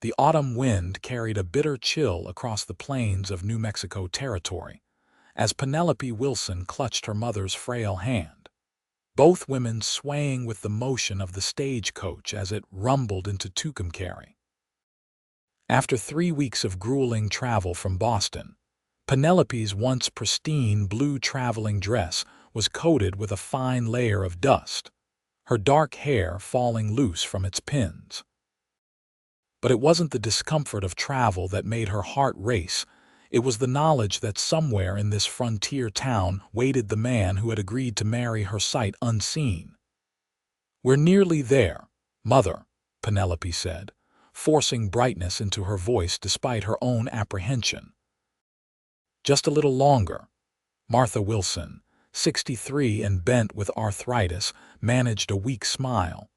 The autumn wind carried a bitter chill across the plains of New Mexico territory, as Penelope Wilson clutched her mother's frail hand, both women swaying with the motion of the stagecoach as it rumbled into Tucumcari. After 3 weeks of grueling travel from Boston, Penelope's once pristine blue traveling dress was coated with a fine layer of dust, her dark hair falling loose from its pins. But it wasn't the discomfort of travel that made her heart race. It was the knowledge that somewhere in this frontier town waited the man who had agreed to marry her sight unseen. "We're nearly there, Mother," Penelope said, forcing brightness into her voice despite her own apprehension. "Just a little longer." Martha Wilson, 63 and bent with arthritis, managed a weak smile.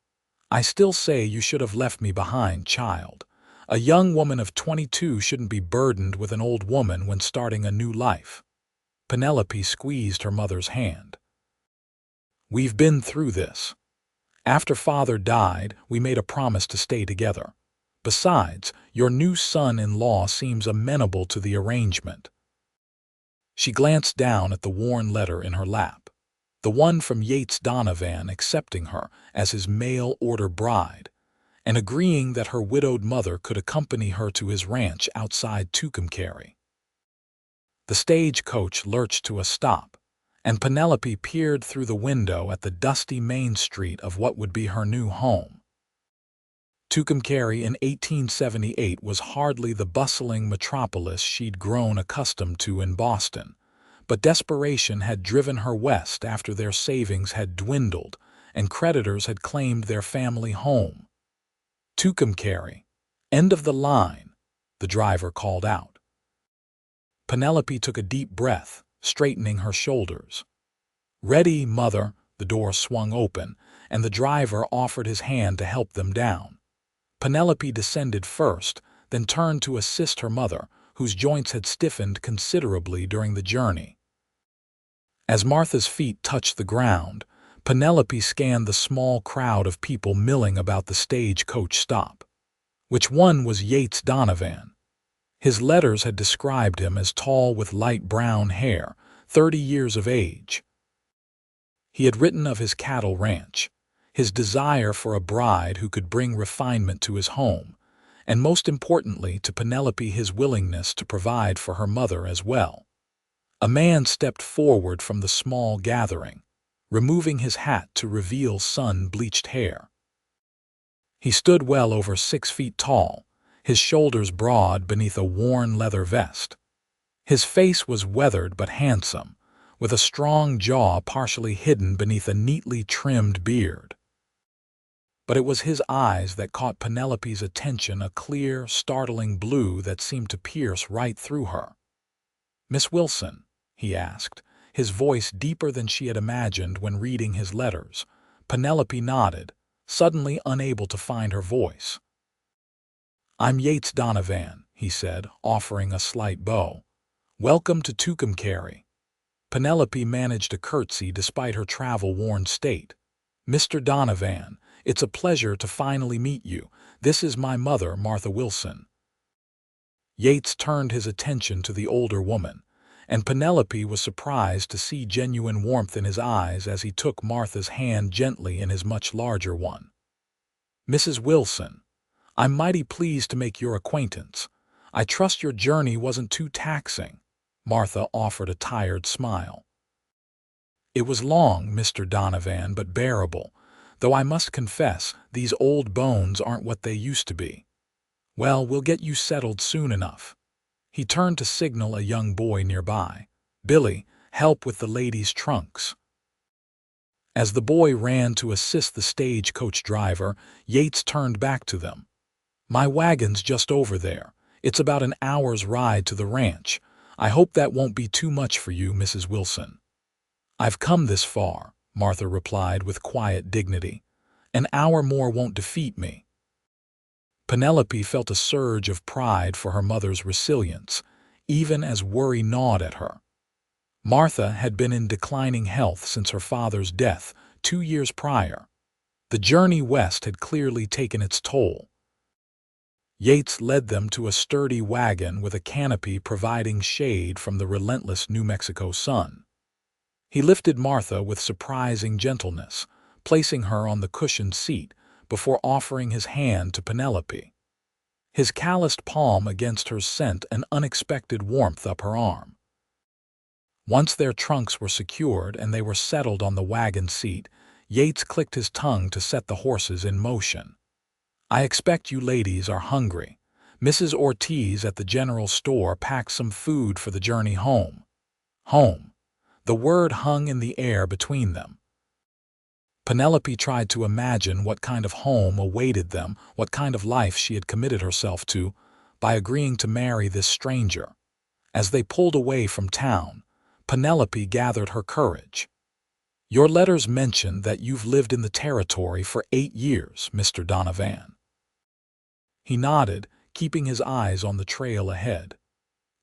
"I still say you should have left me behind, child. A young woman of 22 shouldn't be burdened with an old woman when starting a new life." Penelope squeezed her mother's hand. "We've been through this. After Father died, we made a promise to stay together. Besides, your new son-in-law seems amenable to the arrangement." She glanced down at the worn letter in her lap, the one from Yates Donovan accepting her as his mail-order bride, and agreeing that her widowed mother could accompany her to his ranch outside Tucumcari. The stagecoach lurched to a stop, and Penelope peered through the window at the dusty main street of what would be her new home. Tucumcari in 1878 was hardly the bustling metropolis she'd grown accustomed to in Boston, but desperation had driven her west after their savings had dwindled and creditors had claimed their family home. "Tucumcari, end of the line," the driver called out. Penelope took a deep breath, straightening her shoulders. "Ready, Mother." The door swung open, and the driver offered his hand to help them down. Penelope descended first, then turned to assist her mother, whose joints had stiffened considerably during the journey. As Martha's feet touched the ground, Penelope scanned the small crowd of people milling about the stagecoach stop. Which one was Yates Donovan? His letters had described him as tall with light brown hair, 30 years of age. He had written of his cattle ranch, his desire for a bride who could bring refinement to his home, and most importantly to Penelope his willingness to provide for her mother as well. A man stepped forward from the small gathering, removing his hat to reveal sun-bleached hair. He stood well over 6 feet tall, his shoulders broad beneath a worn leather vest. His face was weathered but handsome, with a strong jaw partially hidden beneath a neatly trimmed beard. But it was his eyes that caught Penelope's attention, a clear, startling blue that seemed to pierce right through her. "Miss Wilson?" he asked, his voice deeper than she had imagined when reading his letters. Penelope nodded, suddenly unable to find her voice. "I'm Yates Donovan," he said, offering a slight bow. "Welcome to Tucumcari." Penelope managed a curtsy despite her travel-worn state. "Mr. Donovan, it's a pleasure to finally meet you. This is my mother, Martha Wilson." Yates turned his attention to the older woman, and Penelope was surprised to see genuine warmth in his eyes as he took Martha's hand gently in his much larger one. "Mrs. Wilson, I'm mighty pleased to make your acquaintance. I trust your journey wasn't too taxing." Martha offered a tired smile. "It was long, Mr. Donovan, but bearable, though I must confess these old bones aren't what they used to be. Well, we'll get you settled soon enough." He turned to signal a young boy nearby. "Billy, help with the ladies' trunks." As the boy ran to assist the stagecoach driver, Yates turned back to them. "My wagon's just over there. It's about an hour's ride to the ranch. I hope that won't be too much for you, Mrs. Wilson." "I've come this far," Martha replied with quiet dignity. "An hour more won't defeat me." Penelope felt a surge of pride for her mother's resilience, even as worry gnawed at her. Martha had been in declining health since her father's death 2 years prior. The journey west had clearly taken its toll. Yates led them to a sturdy wagon with a canopy providing shade from the relentless New Mexico sun. He lifted Martha with surprising gentleness, placing her on the cushioned seat before offering his hand to Penelope. His calloused palm against hers sent an unexpected warmth up her arm. Once their trunks were secured and they were settled on the wagon seat, Yates clicked his tongue to set the horses in motion. "I expect you ladies are hungry. Mrs. Ortiz at the general store packed some food for the journey home." Home. The word hung in the air between them. Penelope tried to imagine what kind of home awaited them, what kind of life she had committed herself to, by agreeing to marry this stranger. As they pulled away from town, Penelope gathered her courage. "Your letters mention that you've lived in the territory for 8 years, Mr. Donovan." He nodded, keeping his eyes on the trail ahead.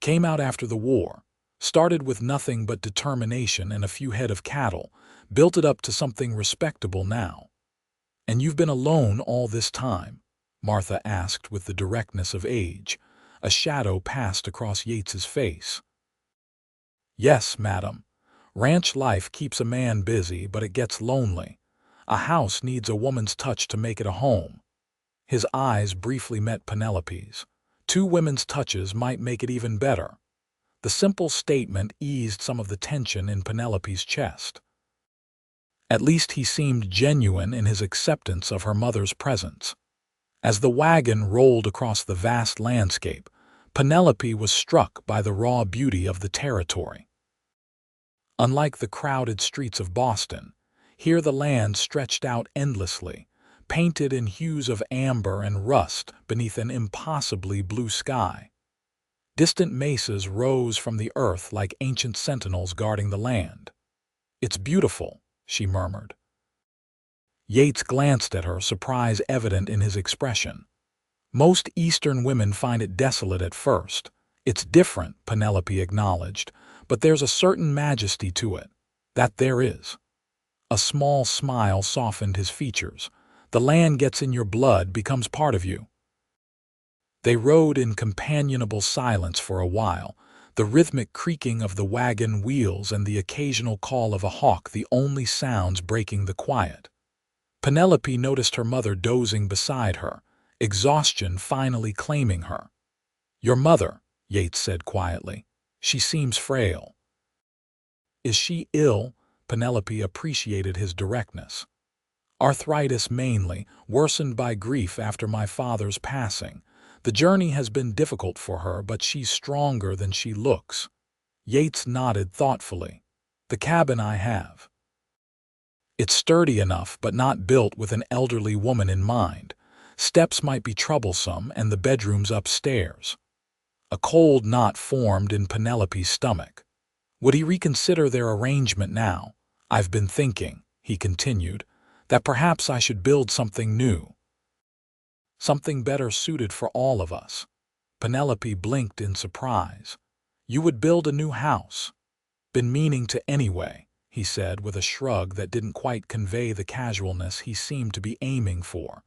"Came out after the war. Started with nothing but determination and a few head of cattle, built it up to something respectable now." "And you've been alone all this time?" Martha asked with the directness of age. A shadow passed across Yates's face. "Yes, madam. Ranch life keeps a man busy, but it gets lonely. A house needs a woman's touch to make it a home." His eyes briefly met Penelope's. 2 women's touches might make it even better. The simple statement eased some of the tension in Penelope's chest. At least he seemed genuine in his acceptance of her mother's presence. As the wagon rolled across the vast landscape, Penelope was struck by the raw beauty of the territory. Unlike the crowded streets of Boston, here the land stretched out endlessly, painted in hues of amber and rust beneath an impossibly blue sky. Distant mesas rose from the earth like ancient sentinels guarding the land. "It's beautiful," she murmured. Yates glanced at her, surprise evident in his expression. "Most Eastern women find it desolate at first." "It's different," Penelope acknowledged, "but there's a certain majesty to it. That there is." A small smile softened his features. "The land gets in your blood, becomes part of you." They rode in companionable silence for a while, the rhythmic creaking of the wagon wheels and the occasional call of a hawk the only sounds breaking the quiet. Penelope noticed her mother dozing beside her, exhaustion finally claiming her. "Your mother," Yates said quietly. "She seems frail." "Is she ill?" Penelope appreciated his directness. "Arthritis mainly, worsened by grief after my father's passing. The journey has been difficult for her, but she's stronger than she looks." Yates nodded thoughtfully. "The cabin I have. It's sturdy enough, but not built with an elderly woman in mind. Steps might be troublesome, and the bedroom's upstairs." A cold knot formed in Penelope's stomach. Would he reconsider their arrangement now? "I've been thinking," he continued, "that perhaps I should build something new. Something better suited for all of us." Penelope blinked in surprise. "You would build a new house?" "Been meaning to anyway," he said with a shrug that didn't quite convey the casualness he seemed to be aiming for.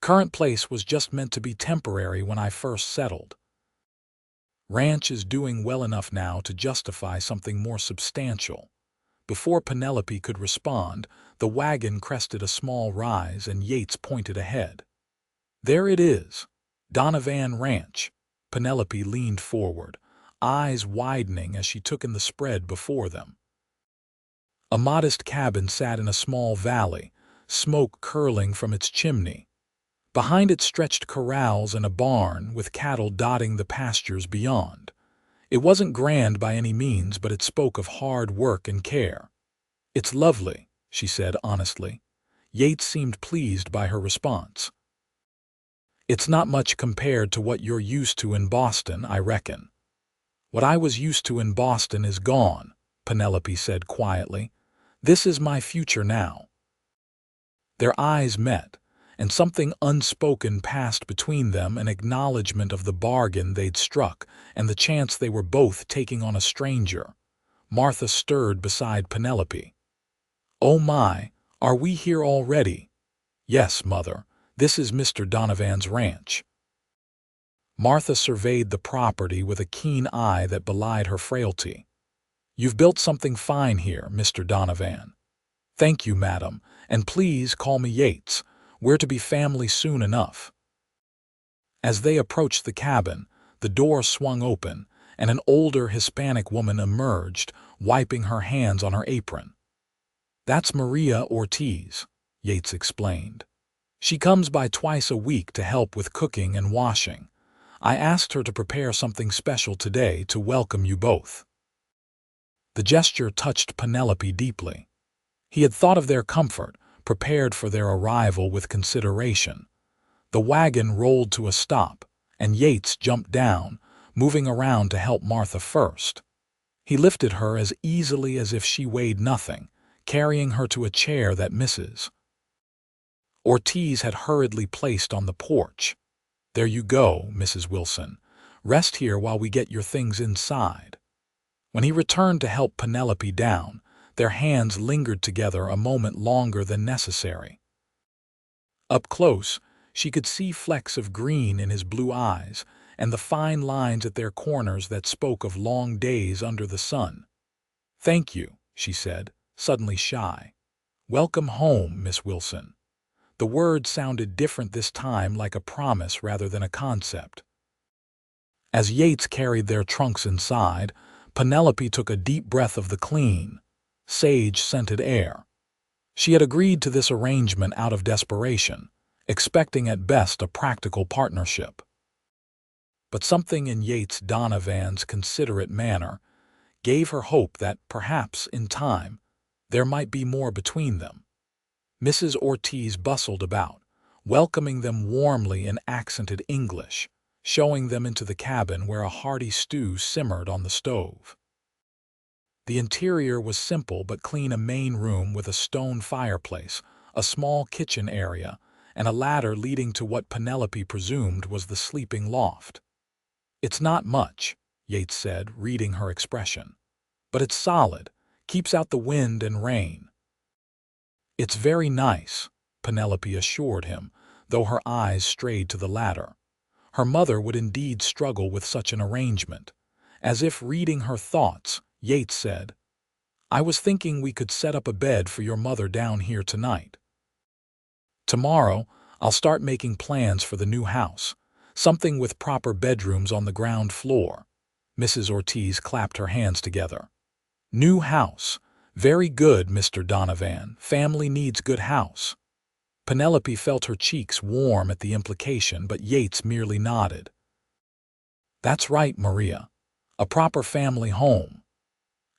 "Current place was just meant to be temporary when I first settled. Ranch is doing well enough now to justify something more substantial." Before Penelope could respond, the wagon crested a small rise and Yates pointed ahead. "There it is, Donovan Ranch." Penelope leaned forward, eyes widening as she took in the spread before them. A modest cabin sat in a small valley, smoke curling from its chimney. Behind it stretched corrals and a barn with cattle dotting the pastures beyond. It wasn't grand by any means, but it spoke of hard work and care. "It's lovely," she said honestly. Yates seemed pleased by her response. "It's not much compared to what you're used to in Boston, I reckon." "What I was used to in Boston is gone," Penelope said quietly. "This is my future now." Their eyes met, and something unspoken passed between them, an acknowledgement of the bargain they'd struck and the chance they were both taking on a stranger. Martha stirred beside Penelope. "Oh my, are we here already?" "Yes, Mother. This is Mr. Donovan's ranch." Martha surveyed the property with a keen eye that belied her frailty. "You've built something fine here, Mr. Donovan." "Thank you, madam, and please call me Yates. We're to be family soon enough." As they approached the cabin, the door swung open, and an older Hispanic woman emerged, wiping her hands on her apron. "That's Maria Ortiz," Yates explained. "She comes by twice a week to help with cooking and washing. I asked her to prepare something special today to welcome you both." The gesture touched Penelope deeply. He had thought of their comfort, prepared for their arrival with consideration. The wagon rolled to a stop, and Yates jumped down, moving around to help Martha first. He lifted her as easily as if she weighed nothing, carrying her to a chair that Mrs. Ortiz had hurriedly placed on the porch. "There you go, Mrs. Wilson. Rest here while we get your things inside." When he returned to help Penelope down, their hands lingered together a moment longer than necessary. Up close, she could see flecks of green in his blue eyes and the fine lines at their corners that spoke of long days under the sun. "Thank you," she said, suddenly shy. "Welcome home, Miss Wilson." The word sounded different this time, like a promise rather than a concept. As Yates carried their trunks inside, Penelope took a deep breath of the clean, sage-scented air. She had agreed to this arrangement out of desperation, expecting at best a practical partnership. But something in Yates Donovan's considerate manner gave her hope that, perhaps, in time, there might be more between them. Mrs. Ortiz bustled about, welcoming them warmly in accented English, showing them into the cabin where a hearty stew simmered on the stove. The interior was simple but clean: a main room with a stone fireplace, a small kitchen area, and a ladder leading to what Penelope presumed was the sleeping loft. "It's not much," Yates said, reading her expression. "But it's solid, keeps out the wind and rain." "It's very nice," Penelope assured him, though her eyes strayed to the ladder. Her mother would indeed struggle with such an arrangement. As if reading her thoughts, Yates said, "I was thinking we could set up a bed for your mother down here tonight. Tomorrow, I'll start making plans for the new house, something with proper bedrooms on the ground floor." Mrs. Ortiz clapped her hands together. "New house. Very good, Mr. Donovan. Family needs good house." Penelope felt her cheeks warm at the implication, but Yates merely nodded. "That's right, Maria. A proper family home."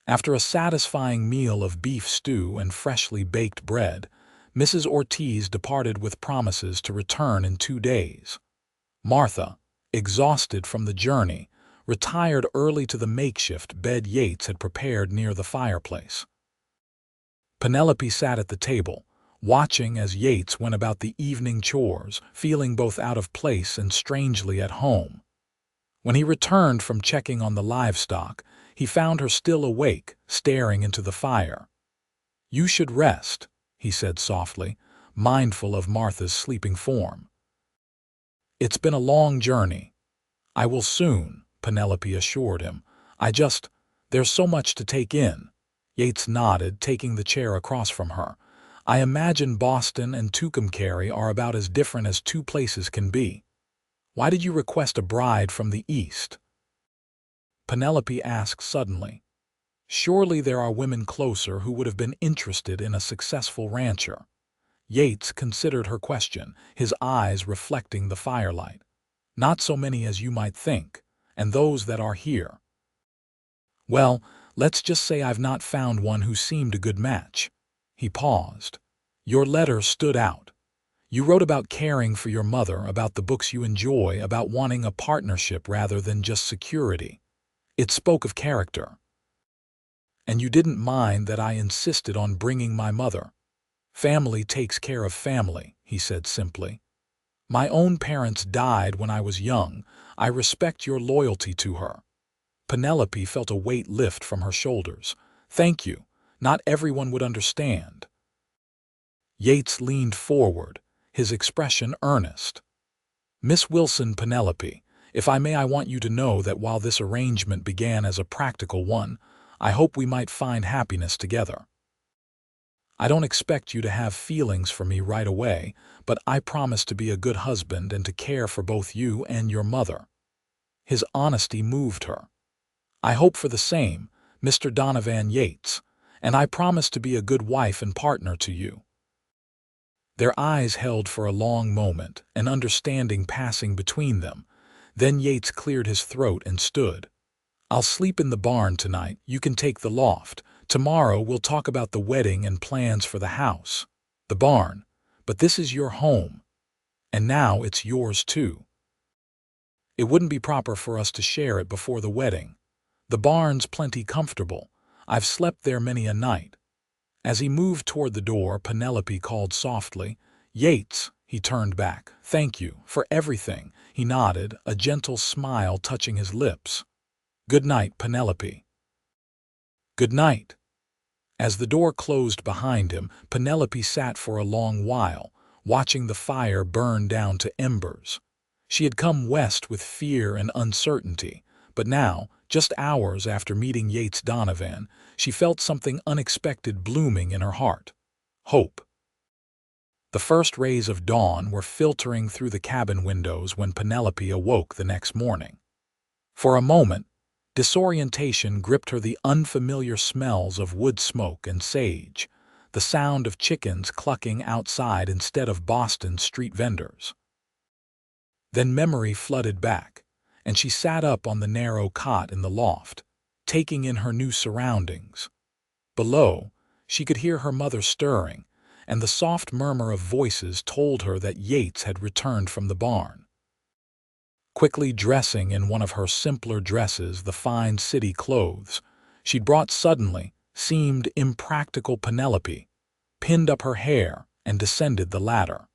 After a satisfying meal of beef stew and freshly baked bread, Mrs. Ortiz departed with promises to return in 2 days. Martha, exhausted from the journey, retired early to the makeshift bed Yates had prepared near the fireplace. Penelope sat at the table, watching as Yates went about the evening chores, feeling both out of place and strangely at home. When he returned from checking on the livestock, he found her still awake, staring into the fire. "You should rest," he said softly, mindful of Martha's sleeping form. "It's been a long journey." "I will soon," Penelope assured him. There's so much to take in." Yates nodded, taking the chair across from her. "I imagine Boston and Tucumcari are about as different as two places can be." "Why did you request a bride from the East?" Penelope asked suddenly. Surely there are women closer who would have been interested in a successful rancher. Yates considered her question, his eyes reflecting the firelight. "Not so many as you might think, and those that are here. Well, let's just say I've not found one who seemed a good match." He paused. "Your letter stood out. You wrote about caring for your mother, about the books you enjoy, about wanting a partnership rather than just security. It spoke of character. And you didn't mind that I insisted on bringing my mother. Family takes care of family," he said simply. "My own parents died when I was young. I respect your loyalty to her." Penelope felt a weight lift from her shoulders. "Thank you. Not everyone would understand." Yates leaned forward, his expression earnest. "Miss Wilson, Penelope, If I may, I want you to know that while this arrangement began as a practical one, I hope we might find happiness together. I don't expect you to have feelings for me right away, but I promise to be a good husband and to care for both you and your mother." His honesty moved her. "I hope for the same, Mr. Donovan Yates, and I promise to be a good wife and partner to you." Their eyes held for a long moment, an understanding passing between them. Then Yates cleared his throat and stood. "I'll sleep in the barn tonight. You can take the loft. Tomorrow we'll talk about the wedding and plans for the house. The barn. But this is your home. And now it's yours too. It wouldn't be proper for us to share it before the wedding. The barn's plenty comfortable. I've slept there many a night." As he moved toward the door, Penelope called softly, "Yates." He turned back. "Thank you for everything." He nodded, a gentle smile touching his lips. "Good night, Penelope." "Good night." As the door closed behind him, Penelope sat for a long while, watching the fire burn down to embers. She had come west with fear and uncertainty, but now, just hours after meeting Yates Donovan, she felt something unexpected blooming in her heart. Hope. The first rays of dawn were filtering through the cabin windows when Penelope awoke the next morning. For a moment, disorientation gripped her. The unfamiliar smells of wood smoke and sage, the sound of chickens clucking outside instead of Boston street vendors. Then memory flooded back, and she sat up on the narrow cot in the loft, taking in her new surroundings. Below, she could hear her mother stirring, and the soft murmur of voices told her that Yates had returned from the barn. Quickly dressing in one of her simpler dresses, the fine city clothes she'd brought suddenly, seemed impractical, Penelope pinned up her hair and descended the ladder.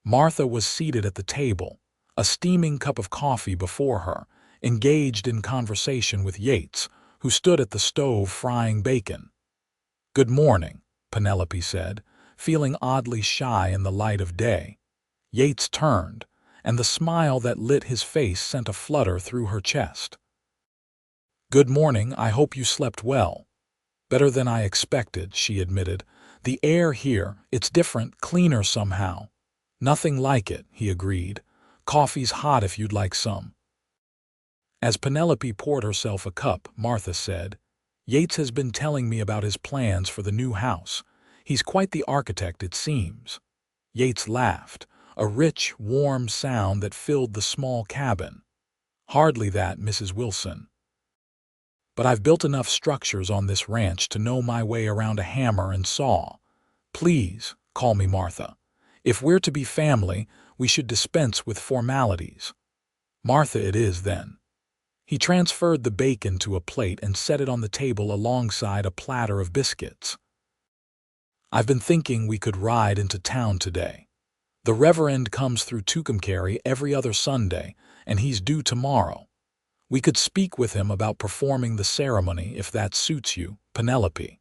Martha was seated at the table, a steaming cup of coffee before her, engaged in conversation with Yates, who stood at the stove frying bacon. "Good morning," Penelope said, feeling oddly shy in the light of day. Yates turned, and the smile that lit his face sent a flutter through her chest. "Good morning. I hope you slept well." "Better than I expected," she admitted. "The air here, it's different, cleaner somehow." "Nothing like it," he agreed. "Coffee's hot if you'd like some." As Penelope poured herself a cup, Martha said, "Yates has been telling me about his plans for the new house. He's quite the architect, it seems." Yates laughed, a rich, warm sound that filled the small cabin. "Hardly that, Mrs. Wilson. But I've built enough structures on this ranch to know my way around a hammer and saw. Please, call me Martha. If we're to be family, we should dispense with formalities." "Martha it is, then." He transferred the bacon to a plate and set it on the table alongside a platter of biscuits. "I've been thinking we could ride into town today. The Reverend comes through Tucumcari every other Sunday, and he's due tomorrow. We could speak with him about performing the ceremony if that suits you, Penelope."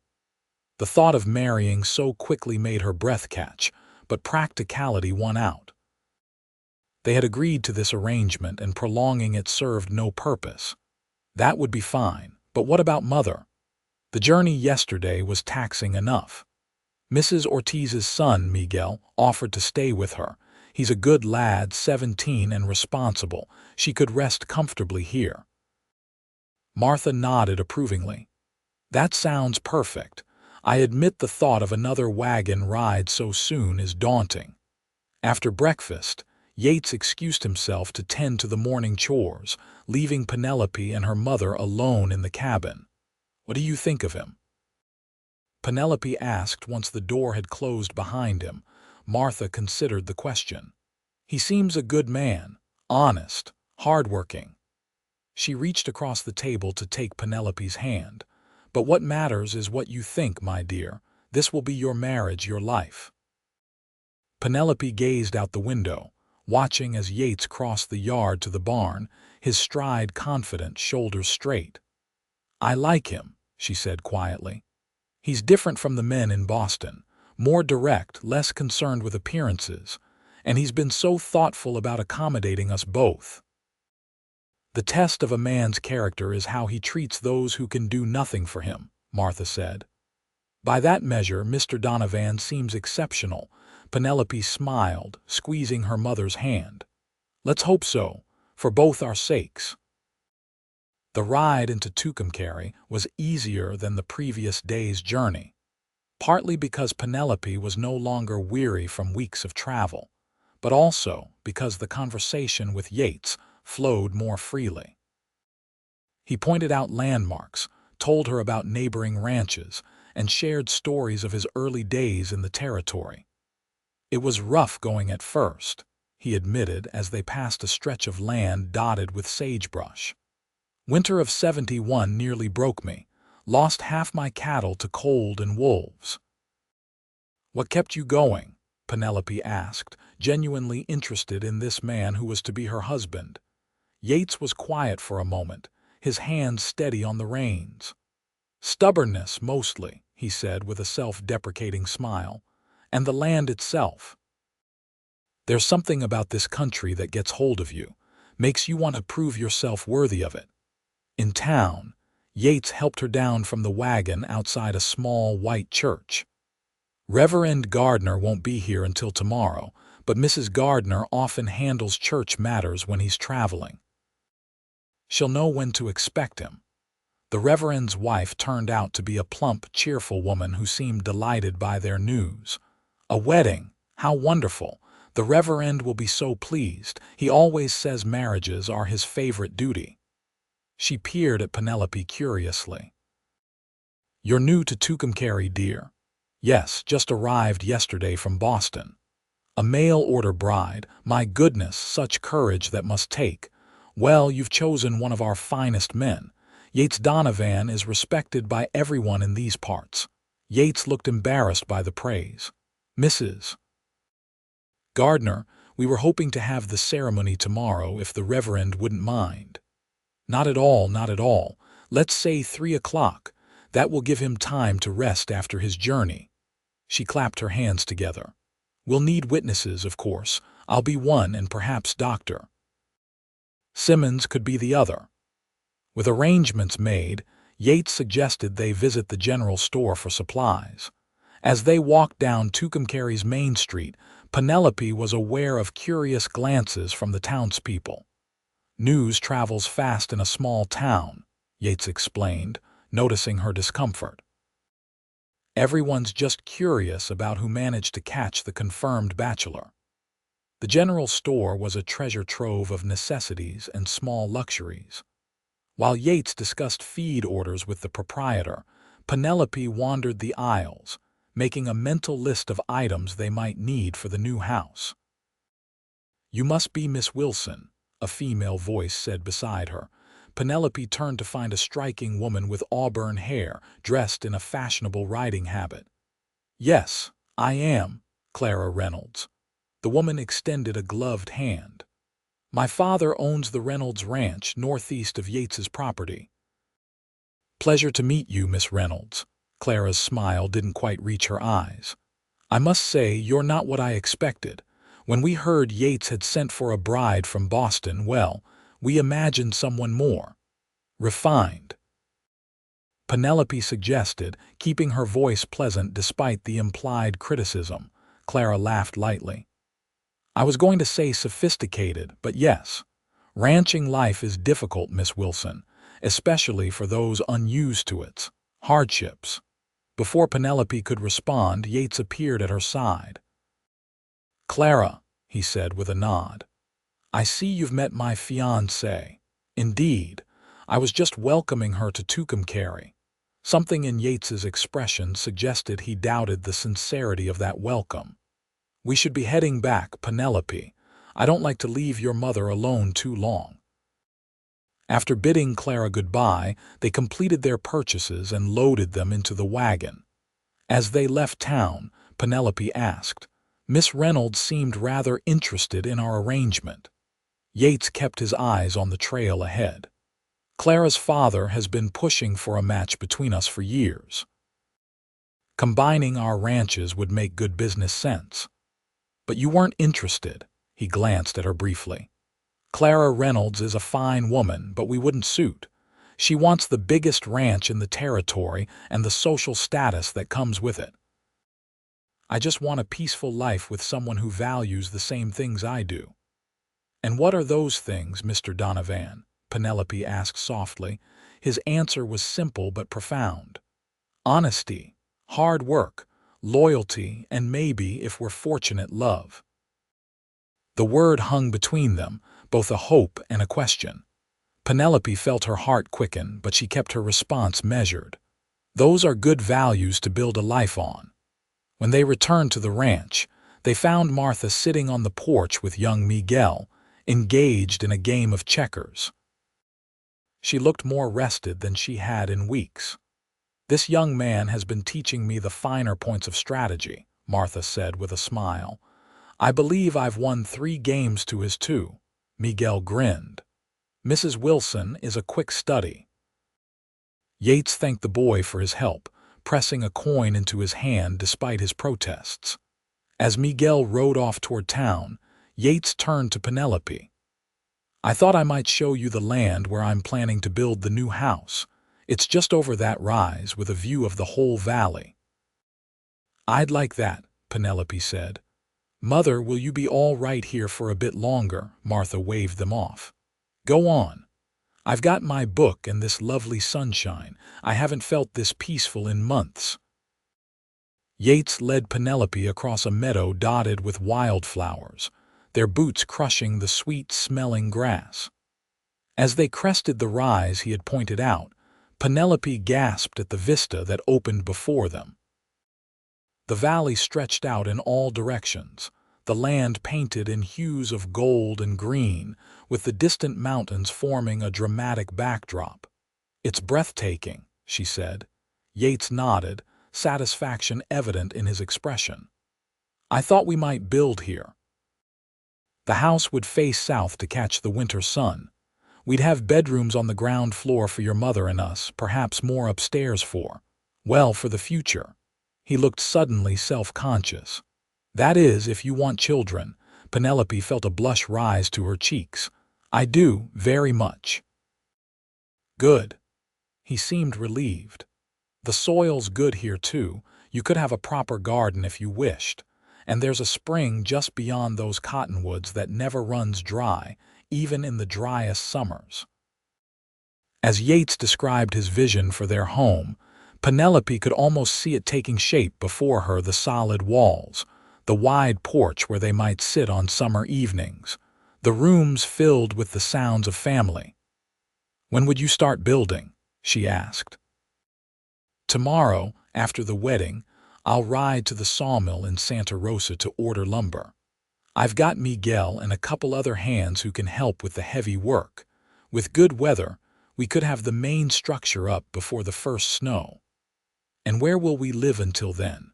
The thought of marrying so quickly made her breath catch, but practicality won out. They had agreed to this arrangement, and prolonging it served no purpose. That would be fine, but what about Mother? The journey yesterday was taxing enough. Mrs. Ortiz's son, Miguel, offered to stay with her. He's a good lad, 17 and responsible. She could rest comfortably here. Martha nodded approvingly. "That sounds perfect. I admit the thought of another wagon ride so soon is daunting." After breakfast, Yates excused himself to tend to the morning chores, leaving Penelope and her mother alone in the cabin. "What do you think of him?" Penelope asked once the door had closed behind him. Martha considered the question. "He seems a good man, honest, hardworking." She reached across the table to take Penelope's hand. "But what matters is what you think, my dear. This will be your marriage, your life." Penelope gazed out the window, watching as Yates crossed the yard to the barn, his stride confident, shoulders straight. "I like him," she said quietly. "He's different from the men in Boston, more direct, less concerned with appearances, and he's been so thoughtful about accommodating us both." The test of a man's character is how he treats those who can do nothing for him, Martha said. By that measure, Mr. Donovan seems exceptional. Penelope smiled, squeezing her mother's hand. Let's hope so, for both our sakes. The ride into Tucumcari was easier than the previous day's journey, partly because Penelope was no longer weary from weeks of travel, but also because the conversation with Yates flowed more freely. He pointed out landmarks, told her about neighboring ranches, and shared stories of his early days in the territory. It was rough going at first, he admitted as they passed a stretch of land dotted with sagebrush. Winter of '71 nearly broke me, lost half my cattle to cold and wolves. What kept you going? Penelope asked, genuinely interested in this man who was to be her husband. Yates was quiet for a moment, his hands steady on the reins. Stubbornness, mostly, he said with a self-deprecating smile, and the land itself. There's something about this country that gets hold of you, makes you want to prove yourself worthy of it. In town, Yates helped her down from the wagon outside a small white church. Reverend Gardner won't be here until tomorrow, but Mrs. Gardner often handles church matters when he's traveling. She'll know when to expect him. The Reverend's wife turned out to be a plump, cheerful woman who seemed delighted by their news. A wedding! How wonderful! The Reverend will be so pleased. He always says marriages are his favorite duty. She peered at Penelope curiously. You're new to Tucumcari, dear? Yes, just arrived yesterday from Boston. A mail-order bride. My goodness, such courage that must take. Well, you've chosen one of our finest men. Yates Donovan is respected by everyone in these parts. Yates looked embarrassed by the praise. Mrs. Gardner, we were hoping to have the ceremony tomorrow if the Reverend wouldn't mind. Not at all, not at all. Let's say 3 o'clock. That will give him time to rest after his journey. She clapped her hands together. We'll need witnesses, of course. I'll be one and perhaps Dr. Simmons could be the other. With arrangements made, Yates suggested they visit the general store for supplies. As they walked down Tucumcari's main street, Penelope was aware of curious glances from the townspeople. News travels fast in a small town, Yates explained, noticing her discomfort. Everyone's just curious about who managed to catch the confirmed bachelor. The general store was a treasure trove of necessities and small luxuries. While Yates discussed feed orders with the proprietor, Penelope wandered the aisles, making a mental list of items they might need for the new house. You must be Miss Wilson, a female voice said beside her. Penelope turned to find a striking woman with auburn hair, dressed in a fashionable riding habit. Yes, I am, Clara Reynolds. The woman extended a gloved hand. My father owns the Reynolds Ranch northeast of Yates's property. Pleasure to meet you, Miss Reynolds. Clara's smile didn't quite reach her eyes. I must say you're not what I expected. When we heard Yates had sent for a bride from Boston, well, we imagined someone more refined. Penelope suggested, keeping her voice pleasant despite the implied criticism. Clara laughed lightly. I was going to say sophisticated, but yes. Ranching life is difficult, Miss Wilson, especially for those unused to its hardships. Before Penelope could respond, Yates appeared at her side. Clara, he said with a nod. I see you've met my fiancée. Indeed, I was just welcoming her to Tucumcari. Something in Yates's expression suggested he doubted the sincerity of that welcome. We should be heading back, Penelope. I don't like to leave your mother alone too long. After bidding Clara goodbye, they completed their purchases and loaded them into the wagon. As they left town, Penelope asked, Miss Reynolds seemed rather interested in our arrangement. Yates kept his eyes on the trail ahead. Clara's father has been pushing for a match between us for years. Combining our ranches would make good business sense. But you weren't interested, he glanced at her briefly. Clara Reynolds is a fine woman, but we wouldn't suit. She wants the biggest ranch in the territory and the social status that comes with it. I just want a peaceful life with someone who values the same things I do." "And what are those things, Mr. Donovan?" Penelope asked softly. His answer was simple but profound. "Honesty, hard work, loyalty, and maybe, if we're fortunate, love." The word hung between them, both a hope and a question. Penelope felt her heart quicken, but she kept her response measured. Those are good values to build a life on. When they returned to the ranch, they found Martha sitting on the porch with young Miguel, engaged in a game of checkers. She looked more rested than she had in weeks. "This young man has been teaching me the finer points of strategy," Martha said with a smile. "I believe I've won 3 games to his 2. Miguel grinned. "Mrs. Wilson is a quick study." Yates thanked the boy for his help, pressing a coin into his hand despite his protests. As Miguel rode off toward town, Yates turned to Penelope. "I thought I might show you the land where I'm planning to build the new house. It's just over that rise with a view of the whole valley." "I'd like that," Penelope said. "Mother, will you be all right here for a bit longer?" Martha waved them off. "Go on. I've got my book and this lovely sunshine. I haven't felt this peaceful in months." Yates led Penelope across a meadow dotted with wildflowers, their boots crushing the sweet-smelling grass. As they crested the rise he had pointed out, Penelope gasped at the vista that opened before them. The valley stretched out in all directions, the land painted in hues of gold and green, with the distant mountains forming a dramatic backdrop. "It's breathtaking," she said. Yates nodded, satisfaction evident in his expression. "I thought we might build here. The house would face south to catch the winter sun. We'd have bedrooms on the ground floor for your mother and us, perhaps more upstairs for the future." He looked suddenly self-conscious. "That is, if you want children." Penelope felt a blush rise to her cheeks. "I do, very much." "Good." He seemed relieved. "The soil's good here, too. You could have a proper garden if you wished. And there's a spring just beyond those cottonwoods that never runs dry, even in the driest summers." As Yates described his vision for their home, Penelope could almost see it taking shape before her: the solid walls, the wide porch where they might sit on summer evenings, the rooms filled with the sounds of family. "When would you start building?" she asked. "Tomorrow, after the wedding, I'll ride to the sawmill in Santa Rosa to order lumber. I've got Miguel and a couple other hands who can help with the heavy work. With good weather, we could have the main structure up before the first snow." "And where will we live until then?"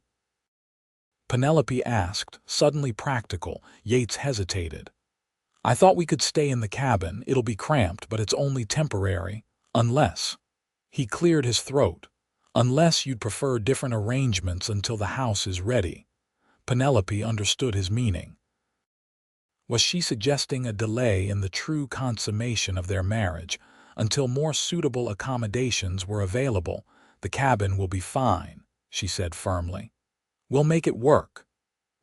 Penelope asked, suddenly practical. Yates hesitated. "I thought we could stay in the cabin. It'll be cramped, but it's only temporary. Unless—" he cleared his throat. "Unless you'd prefer different arrangements until the house is ready." Penelope understood his meaning. Was she suggesting a delay in the true consummation of their marriage until more suitable accommodations were available? "The cabin will be fine," she said firmly. "We'll make it work."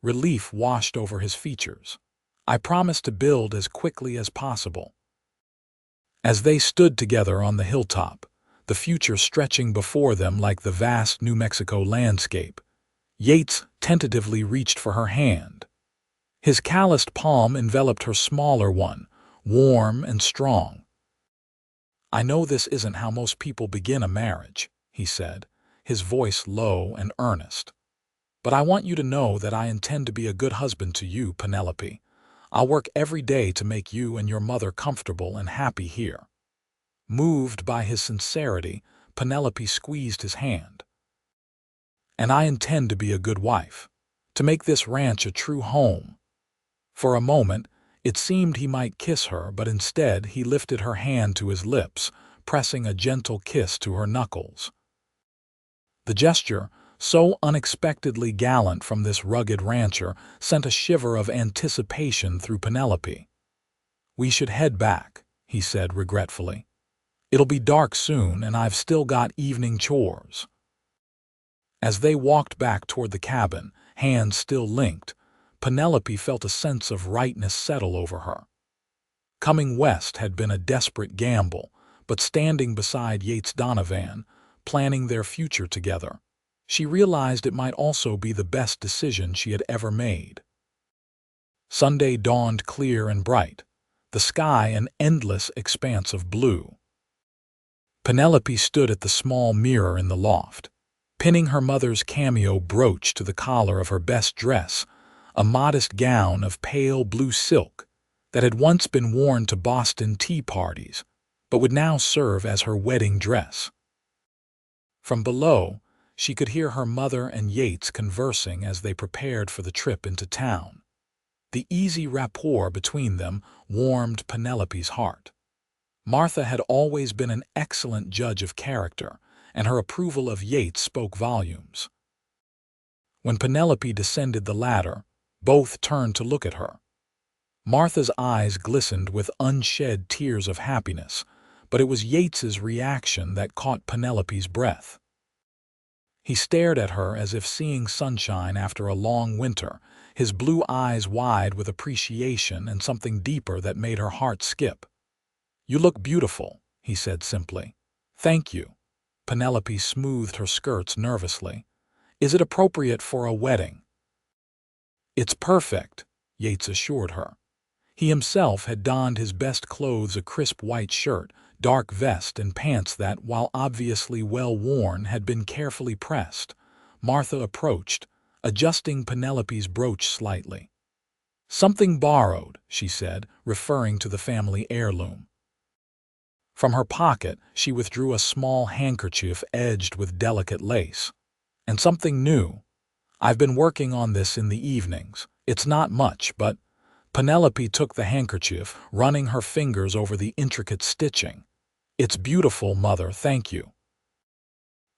Relief washed over his features. "I promise to build as quickly as possible." As they stood together on the hilltop, the future stretching before them like the vast New Mexico landscape, Yates tentatively reached for her hand. His calloused palm enveloped her smaller one, warm and strong. "I know this isn't how most people begin a marriage," he said, his voice low and earnest. "But I want you to know that I intend to be a good husband to you, Penelope. I'll work every day to make you and your mother comfortable and happy here." Moved by his sincerity, Penelope squeezed his hand. "And I intend to be a good wife, to make this ranch a true home." For a moment, it seemed he might kiss her, but instead he lifted her hand to his lips, pressing a gentle kiss to her knuckles. The gesture, so unexpectedly gallant from this rugged rancher, sent a shiver of anticipation through Penelope. "We should head back," he said regretfully. "It'll be dark soon, and I've still got evening chores." As they walked back toward the cabin, hands still linked, Penelope felt a sense of rightness settle over her. Coming west had been a desperate gamble, but standing beside Yates Donovan, planning their future together, she realized it might also be the best decision she had ever made. Sunday dawned clear and bright, the sky an endless expanse of blue. Penelope stood at the small mirror in the loft, pinning her mother's cameo brooch to the collar of her best dress, a modest gown of pale blue silk that had once been worn to Boston tea parties, but would now serve as her wedding dress. From below, she could hear her mother and Yates conversing as they prepared for the trip into town. The easy rapport between them warmed Penelope's heart. Martha had always been an excellent judge of character, and her approval of Yates spoke volumes. When Penelope descended the ladder, both turned to look at her. Martha's eyes glistened with unshed tears of happiness, but it was Yates's reaction that caught Penelope's breath. He stared at her as if seeing sunshine after a long winter, his blue eyes wide with appreciation and something deeper that made her heart skip. "You look beautiful," he said simply. "Thank you." Penelope smoothed her skirts nervously. "Is it appropriate for a wedding?" "It's perfect," Yates assured her. He himself had donned his best clothes, a crisp white shirt, dark vest, and pants that, while obviously well worn, had been carefully pressed. Martha approached, adjusting Penelope's brooch slightly. "Something borrowed," she said, referring to the family heirloom. From her pocket, she withdrew a small handkerchief edged with delicate lace. "And something new. I've been working on this in the evenings. It's not much, but—" Penelope took the handkerchief, running her fingers over the intricate stitching. "It's beautiful, Mother, thank you."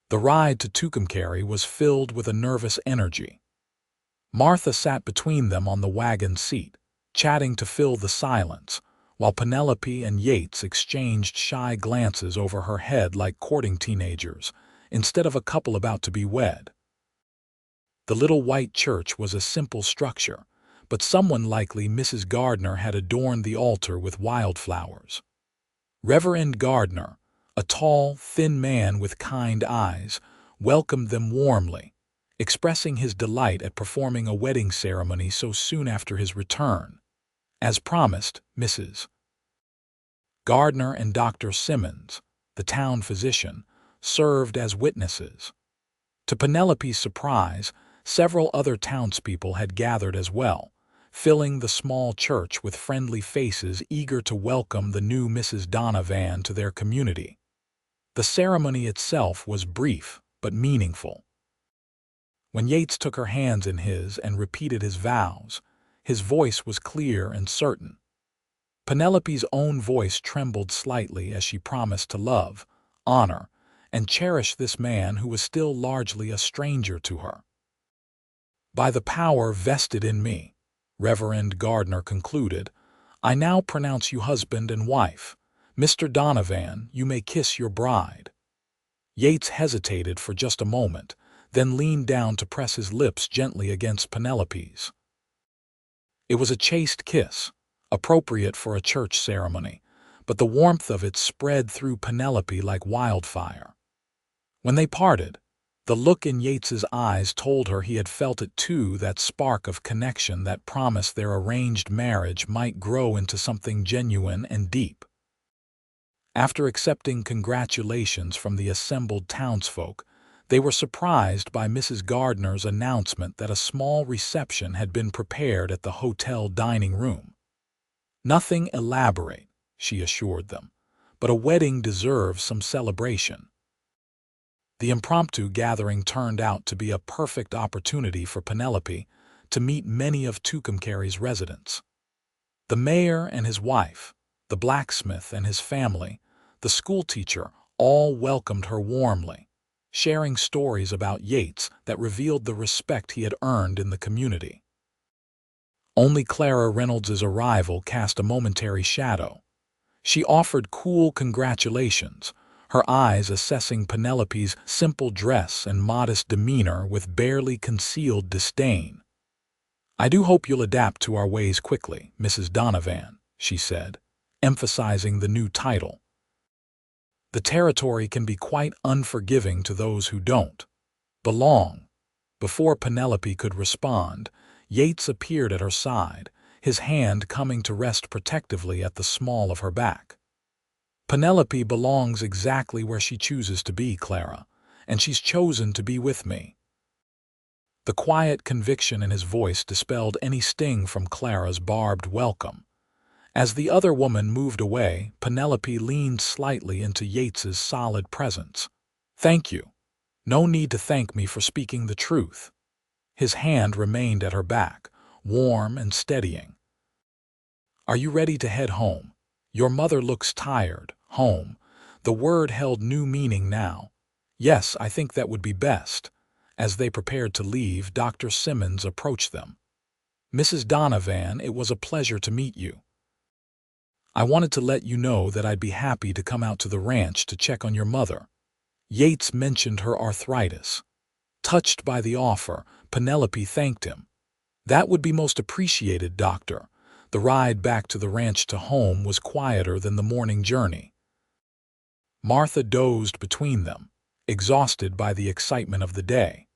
The ride to Tucumcari was filled with a nervous energy. Martha sat between them on the wagon seat, chatting to fill the silence, while Penelope and Yates exchanged shy glances over her head like courting teenagers, instead of a couple about to be wed. The little white church was a simple structure, but someone, likely Mrs. Gardner, had adorned the altar with wildflowers. Reverend Gardner, a tall, thin man with kind eyes, welcomed them warmly, expressing his delight at performing a wedding ceremony so soon after his return. As promised, Mrs. Gardner and Dr. Simmons, the town physician, served as witnesses. To Penelope's surprise, several other townspeople had gathered as well, filling the small church with friendly faces eager to welcome the new Mrs. Donovan to their community. The ceremony itself was brief but meaningful. When Yates took her hands in his and repeated his vows, his voice was clear and certain. Penelope's own voice trembled slightly as she promised to love, honor, and cherish this man who was still largely a stranger to her. "By the power vested in me," Reverend Gardner concluded, "I now pronounce you husband and wife. Mr. Donovan, you may kiss your bride." Yates hesitated for just a moment, then leaned down to press his lips gently against Penelope's. It was a chaste kiss, appropriate for a church ceremony, but the warmth of it spread through Penelope like wildfire. When they parted, the look in Yates's eyes told her he had felt it too, that spark of connection that promised their arranged marriage might grow into something genuine and deep. After accepting congratulations from the assembled townsfolk, they were surprised by Mrs. Gardner's announcement that a small reception had been prepared at the hotel dining room. "Nothing elaborate," she assured them, "but a wedding deserves some celebration." The impromptu gathering turned out to be a perfect opportunity for Penelope to meet many of Tucumcari's residents. The mayor and his wife, the blacksmith and his family, the schoolteacher, all welcomed her warmly, sharing stories about Yates that revealed the respect he had earned in the community. Only Clara Reynolds's arrival cast a momentary shadow. She offered cool congratulations, her eyes assessing Penelope's simple dress and modest demeanor with barely concealed disdain. "I do hope you'll adapt to our ways quickly, Mrs. Donovan," she said, emphasizing the new title. "The territory can be quite unforgiving to those who don't belong." Before Penelope could respond, Yates appeared at her side, his hand coming to rest protectively at the small of her back. "Penelope belongs exactly where she chooses to be, Clara, and she's chosen to be with me." The quiet conviction in his voice dispelled any sting from Clara's barbed welcome. As the other woman moved away, Penelope leaned slightly into Yates's solid presence. "Thank you. No need to thank me for speaking the truth." His hand remained at her back, warm and steadying. "Are you ready to head home? Your mother looks tired." Home. The word held new meaning now. "Yes, I think that would be best." As they prepared to leave, Dr. Simmons approached them. "Mrs. Donovan, it was a pleasure to meet you. I wanted to let you know that I'd be happy to come out to the ranch to check on your mother." Yates mentioned her arthritis. Touched by the offer, Penelope thanked him. "That would be most appreciated, Doctor." The ride back to the ranch to home was quieter than the morning journey. Martha dozed between them, exhausted by the excitement of the day.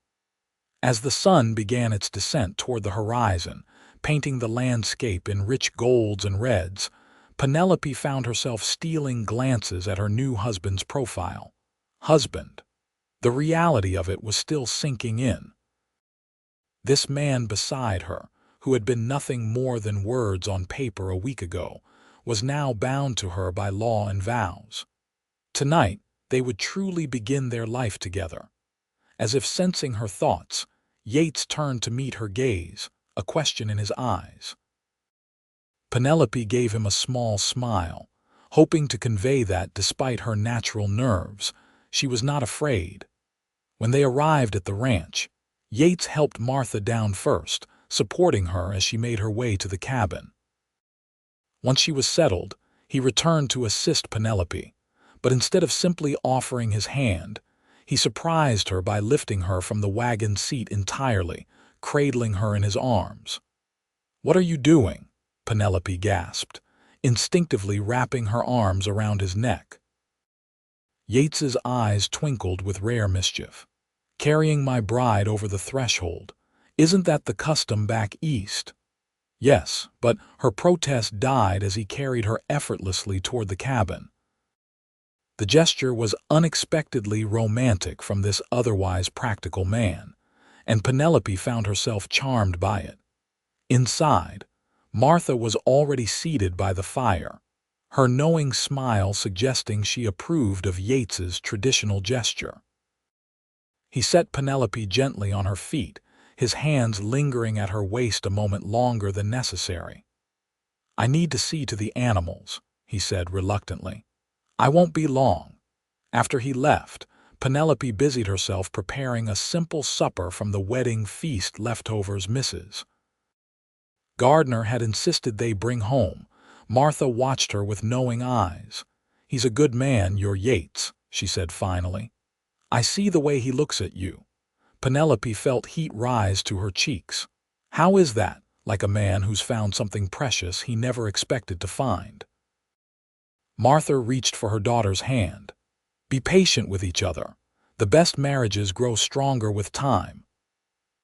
As the sun began its descent toward the horizon, painting the landscape in rich golds and reds, Penelope found herself stealing glances at her new husband's profile. Husband. The reality of it was still sinking in. This man beside her, who had been nothing more than words on paper a week ago, was now bound to her by law and vows. Tonight, they would truly begin their life together. As if sensing her thoughts, Yates turned to meet her gaze, a question in his eyes. Penelope gave him a small smile, hoping to convey that, despite her natural nerves, she was not afraid. When they arrived at the ranch, Yates helped Martha down first, supporting her as she made her way to the cabin. Once she was settled, he returned to assist Penelope, but instead of simply offering his hand, he surprised her by lifting her from the wagon seat entirely, cradling her in his arms. "What are you doing?" Penelope gasped, instinctively wrapping her arms around his neck. Yates's eyes twinkled with rare mischief. "Carrying my bride over the threshold. Isn't that the custom back east?" "Yes," but her protest died as he carried her effortlessly toward the cabin. The gesture was unexpectedly romantic from this otherwise practical man, and Penelope found herself charmed by it. Inside, Martha was already seated by the fire, her knowing smile suggesting she approved of Yates's traditional gesture. He set Penelope gently on her feet, his hands lingering at her waist a moment longer than necessary. "I need to see to the animals," he said reluctantly. "I won't be long." After he left, Penelope busied herself preparing a simple supper from the wedding feast leftovers Mrs. Gardner had insisted they bring home. Martha watched her with knowing eyes. "He's a good man, your Yates," she said finally. "I see the way he looks at you." Penelope felt heat rise to her cheeks. "How is that?" "Like a man who's found something precious he never expected to find." Martha reached for her daughter's hand. "Be patient with each other. The best marriages grow stronger with time."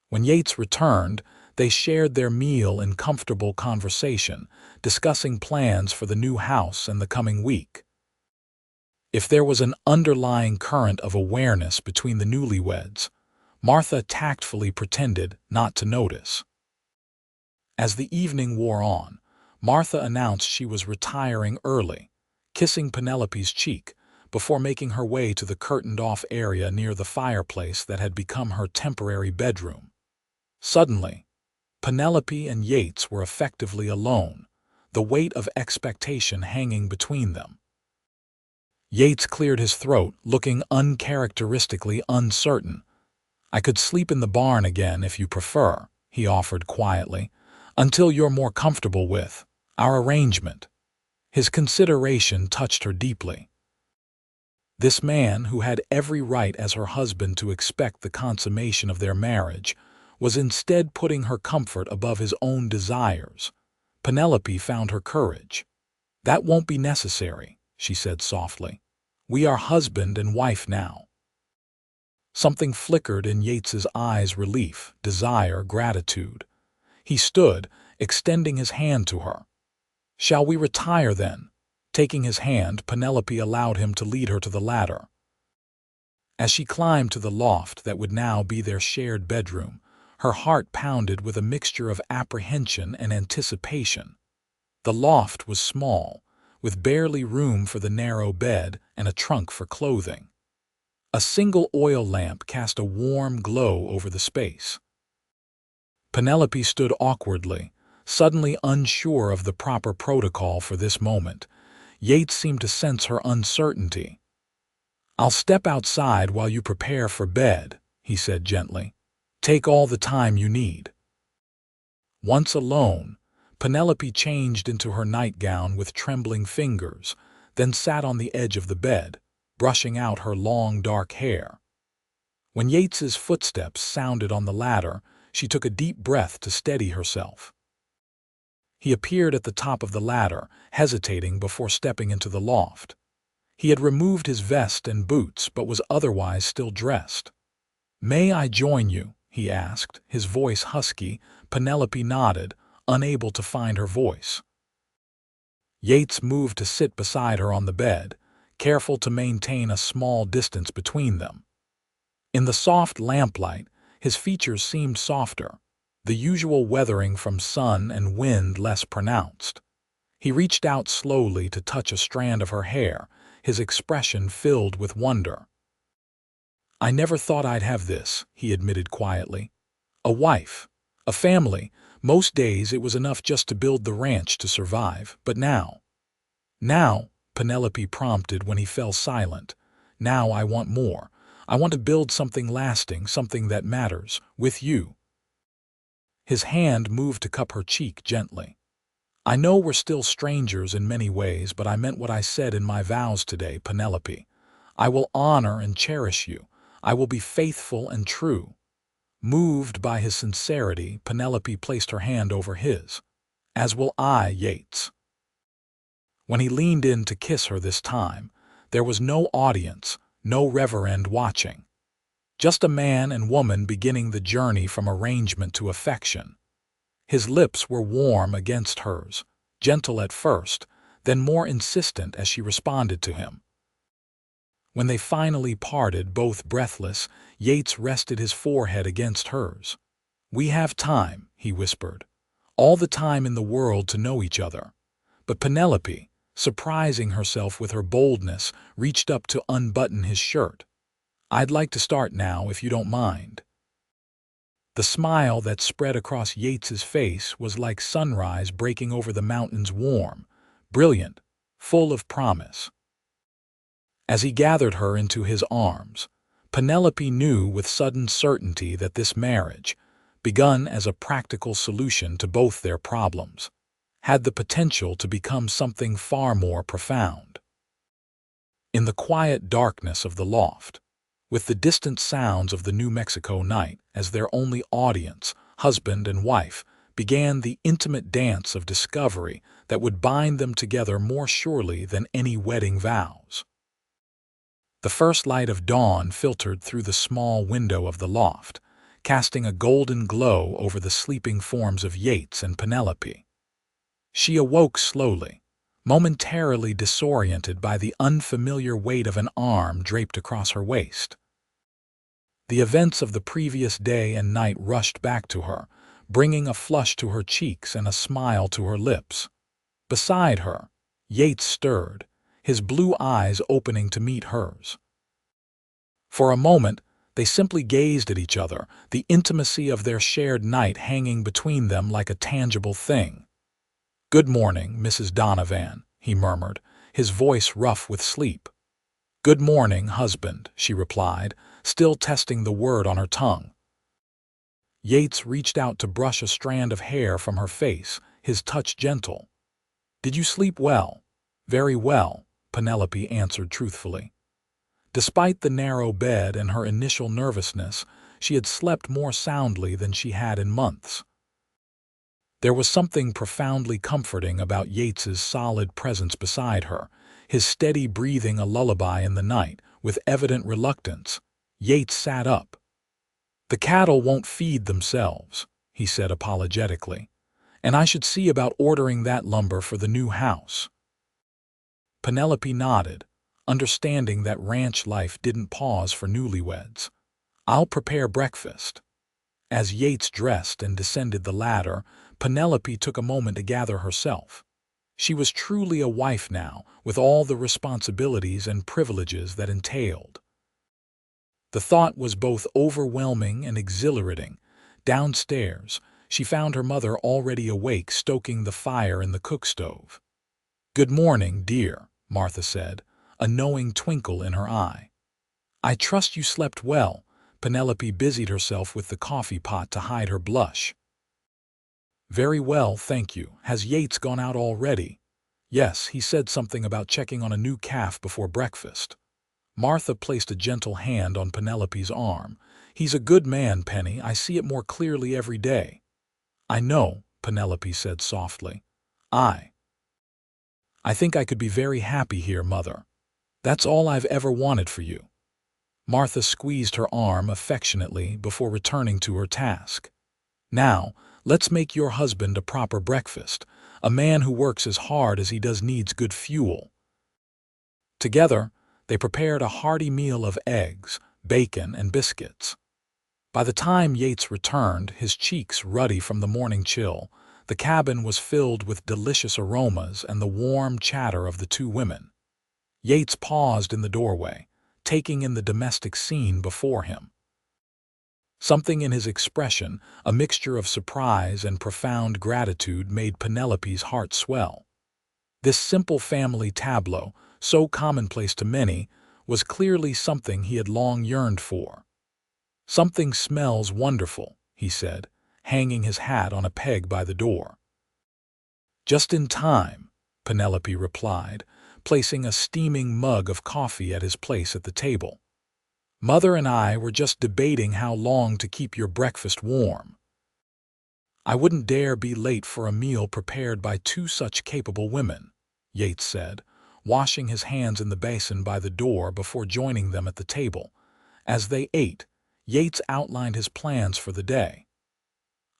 When Yates returned, they shared their meal in comfortable conversation, discussing plans for the new house and the coming week. If there was an underlying current of awareness between the newlyweds, Martha tactfully pretended not to notice. As the evening wore on, Martha announced she was retiring early, kissing Penelope's cheek, before making her way to the curtained-off area near the fireplace that had become her temporary bedroom. Suddenly, Penelope and Yates were effectively alone, the weight of expectation hanging between them. Yates cleared his throat, looking uncharacteristically uncertain. "I could sleep in the barn again if you prefer," he offered quietly, Until you're more comfortable with our arrangement. His consideration touched her deeply. This man, who had every right as her husband to expect the consummation of their marriage, was instead putting her comfort above his own desires. Penelope found her courage. "That won't be necessary," she said softly. "We are husband and wife now." Something flickered in Yates's eyes: relief, desire, gratitude. He stood, extending his hand to her. "Shall we retire then?" Taking his hand, Penelope allowed him to lead her to the ladder. As she climbed to the loft that would now be their shared bedroom, her heart pounded with a mixture of apprehension and anticipation. The loft was small, with barely room for the narrow bed and a trunk for clothing. A single oil lamp cast a warm glow over the space. Penelope stood awkwardly, suddenly unsure of the proper protocol for this moment. Yates seemed to sense her uncertainty. "I'll step outside while you prepare for bed," he said gently. "Take all the time you need." Once alone, Penelope changed into her nightgown with trembling fingers, then sat on the edge of the bed, brushing out her long dark hair. When Yates's footsteps sounded on the ladder, she took a deep breath to steady herself. He appeared at the top of the ladder, hesitating before stepping into the loft. He had removed his vest and boots, but was otherwise still dressed. "May I join you?" he asked, his voice husky. Penelope nodded, unable to find her voice. Yates moved to sit beside her on the bed, careful to maintain a small distance between them. In the soft lamplight, his features seemed softer, the usual weathering from sun and wind less pronounced. He reached out slowly to touch a strand of her hair, his expression filled with wonder. "I never thought I'd have this," he admitted quietly. "A wife, a family. Most days it was enough just to build the ranch to survive, but now—" "Now," Penelope prompted when he fell silent, "now I want more. I want to build something lasting, something that matters, with you." His hand moved to cup her cheek gently. "I know we're still strangers in many ways, but I meant what I said in my vows today, Penelope. I will honor and cherish you. I will be faithful and true." Moved by his sincerity, Penelope placed her hand over his. "As will I, Yates." When he leaned in to kiss her this time, there was no audience, no reverend watching. Just a man and woman beginning the journey from arrangement to affection. His lips were warm against hers, gentle at first, then more insistent as she responded to him. When they finally parted, both breathless, Yates rested his forehead against hers. "We have time," he whispered. "All the time in the world to know each other." But Penelope, surprising herself with her boldness, reached up to unbutton his shirt. "I'd like to start now, if you don't mind." The smile that spread across Yates's face was like sunrise breaking over the mountains, warm, brilliant, full of promise. As he gathered her into his arms, Penelope knew with sudden certainty that this marriage, begun as a practical solution to both their problems, had the potential to become something far more profound. In the quiet darkness of the loft, with the distant sounds of the New Mexico night as their only audience, husband and wife began the intimate dance of discovery that would bind them together more surely than any wedding vows. The first light of dawn filtered through the small window of the loft, casting a golden glow over the sleeping forms of Yates and Penelope. She awoke slowly, momentarily disoriented by the unfamiliar weight of an arm draped across her waist. The events of the previous day and night rushed back to her, bringing a flush to her cheeks and a smile to her lips. Beside her, Yates stirred, his blue eyes opening to meet hers. For a moment, they simply gazed at each other, the intimacy of their shared night hanging between them like a tangible thing. "Good morning, Mrs. Donovan," he murmured, his voice rough with sleep. "Good morning, husband," she replied, still testing the word on her tongue. Yates reached out to brush a strand of hair from her face, his touch gentle. "Did you sleep well?" "Very well," Penelope answered truthfully. Despite the narrow bed and her initial nervousness, she had slept more soundly than she had in months. There was something profoundly comforting about Yates's solid presence beside her, his steady breathing a lullaby in the night. With evident reluctance, Yates sat up. "The cattle won't feed themselves," he said apologetically, "and I should see about ordering that lumber for the new house." Penelope nodded, understanding that ranch life didn't pause for newlyweds. "I'll prepare breakfast." As Yates dressed and descended the ladder, Penelope took a moment to gather herself. She was truly a wife now, with all the responsibilities and privileges that entailed. The thought was both overwhelming and exhilarating. Downstairs, she found her mother already awake, stoking the fire in the cook stove. "Good morning, dear," Martha said, a knowing twinkle in her eye. "I trust you slept well." Penelope busied herself with the coffee pot to hide her blush. "Very well, thank you. Has Yates gone out already?" "Yes, he said something about checking on a new calf before breakfast." Martha placed a gentle hand on Penelope's arm. "He's a good man, Penny. I see it more clearly every day." "I know," Penelope said softly. I think I could be very happy here, Mother. That's all I've ever wanted for you." Martha squeezed her arm affectionately before returning to her task. "Now, let's make your husband a proper breakfast. A man who works as hard as he does needs good fuel." Together, they prepared a hearty meal of eggs, bacon, and biscuits. By the time Yates returned, his cheeks ruddy from the morning chill, the cabin was filled with delicious aromas and the warm chatter of the two women. Yates paused in the doorway, taking in the domestic scene before him. Something in his expression, a mixture of surprise and profound gratitude, made Penelope's heart swell. This simple family tableau, so commonplace to many, was clearly something he had long yearned for. "Something smells wonderful," he said, hanging his hat on a peg by the door. "Just in time," Penelope replied, placing a steaming mug of coffee at his place at the table. "Mother and I were just debating how long to keep your breakfast warm." "I wouldn't dare be late for a meal prepared by two such capable women," Yates said, washing his hands in the basin by the door before joining them at the table. As they ate, Yates outlined his plans for the day.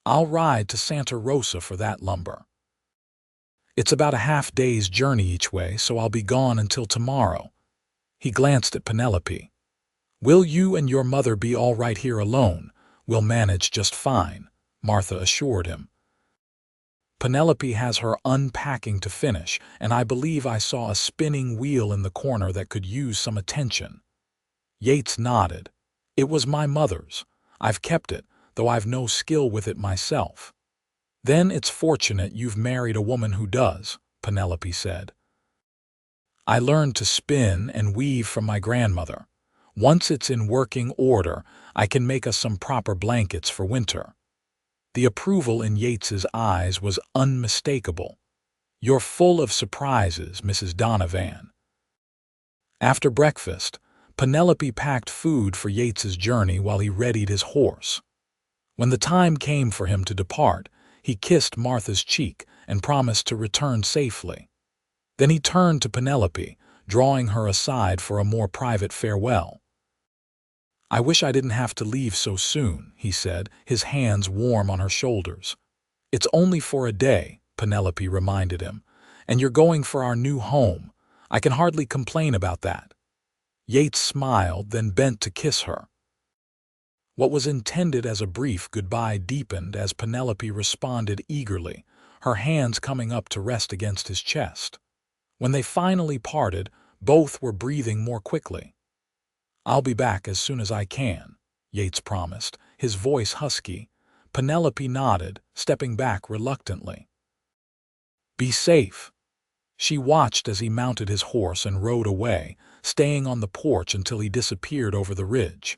"I'll ride to Santa Rosa for that lumber. It's about a half-day's journey each way, so I'll be gone until tomorrow." He glanced at Penelope. "Will you and your mother be all right here alone?" "We'll manage just fine," Martha assured him. "Penelope has her unpacking to finish, and I believe I saw a spinning wheel in the corner that could use some attention." Yates nodded. "It was my mother's. I've kept it, though I've no skill with it myself." "Then it's fortunate you've married a woman who does," Penelope said. "I learned to spin and weave from my grandmother. Once it's in working order, I can make us some proper blankets for winter." The approval in Yates's eyes was unmistakable. "You're full of surprises, Mrs. Donovan." After breakfast, Penelope packed food for Yates's journey while he readied his horse. When the time came for him to depart, he kissed Martha's cheek and promised to return safely. Then he turned to Penelope, drawing her aside for a more private farewell. "I wish I didn't have to leave so soon," he said, his hands warm on her shoulders. "It's only for a day," Penelope reminded him, "and you're going for our new home. I can hardly complain about that." Yates smiled, then bent to kiss her. What was intended as a brief goodbye deepened as Penelope responded eagerly, her hands coming up to rest against his chest. When they finally parted, both were breathing more quickly. "I'll be back as soon as I can," Yates promised, his voice husky. Penelope nodded, stepping back reluctantly. "Be safe." She watched as he mounted his horse and rode away, staying on the porch until he disappeared over the ridge.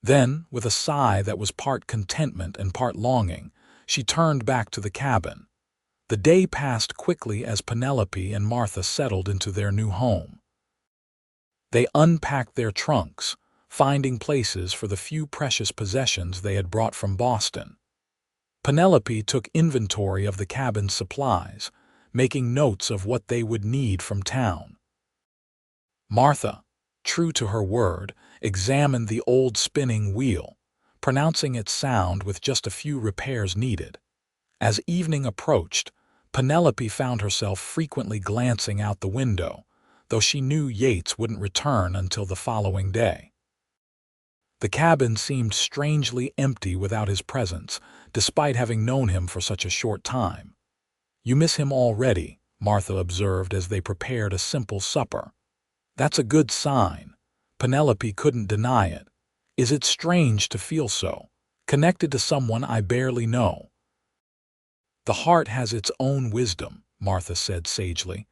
Then, with a sigh that was part contentment and part longing, she turned back to the cabin. The day passed quickly as Penelope and Martha settled into their new home. They unpacked their trunks, finding places for the few precious possessions they had brought from Boston. Penelope took inventory of the cabin's supplies, making notes of what they would need from town. Martha, true to her word, examined the old spinning wheel, pronouncing it sound with just a few repairs needed. As evening approached, Penelope found herself frequently glancing out the window, though she knew Yates wouldn't return until the following day. The cabin seemed strangely empty without his presence, despite having known him for such a short time. "You miss him already," Martha observed as they prepared a simple supper. "That's a good sign." Penelope couldn't deny it. "Is it strange to feel so, connected to someone I barely know?" "The heart has its own wisdom," Martha said sagely.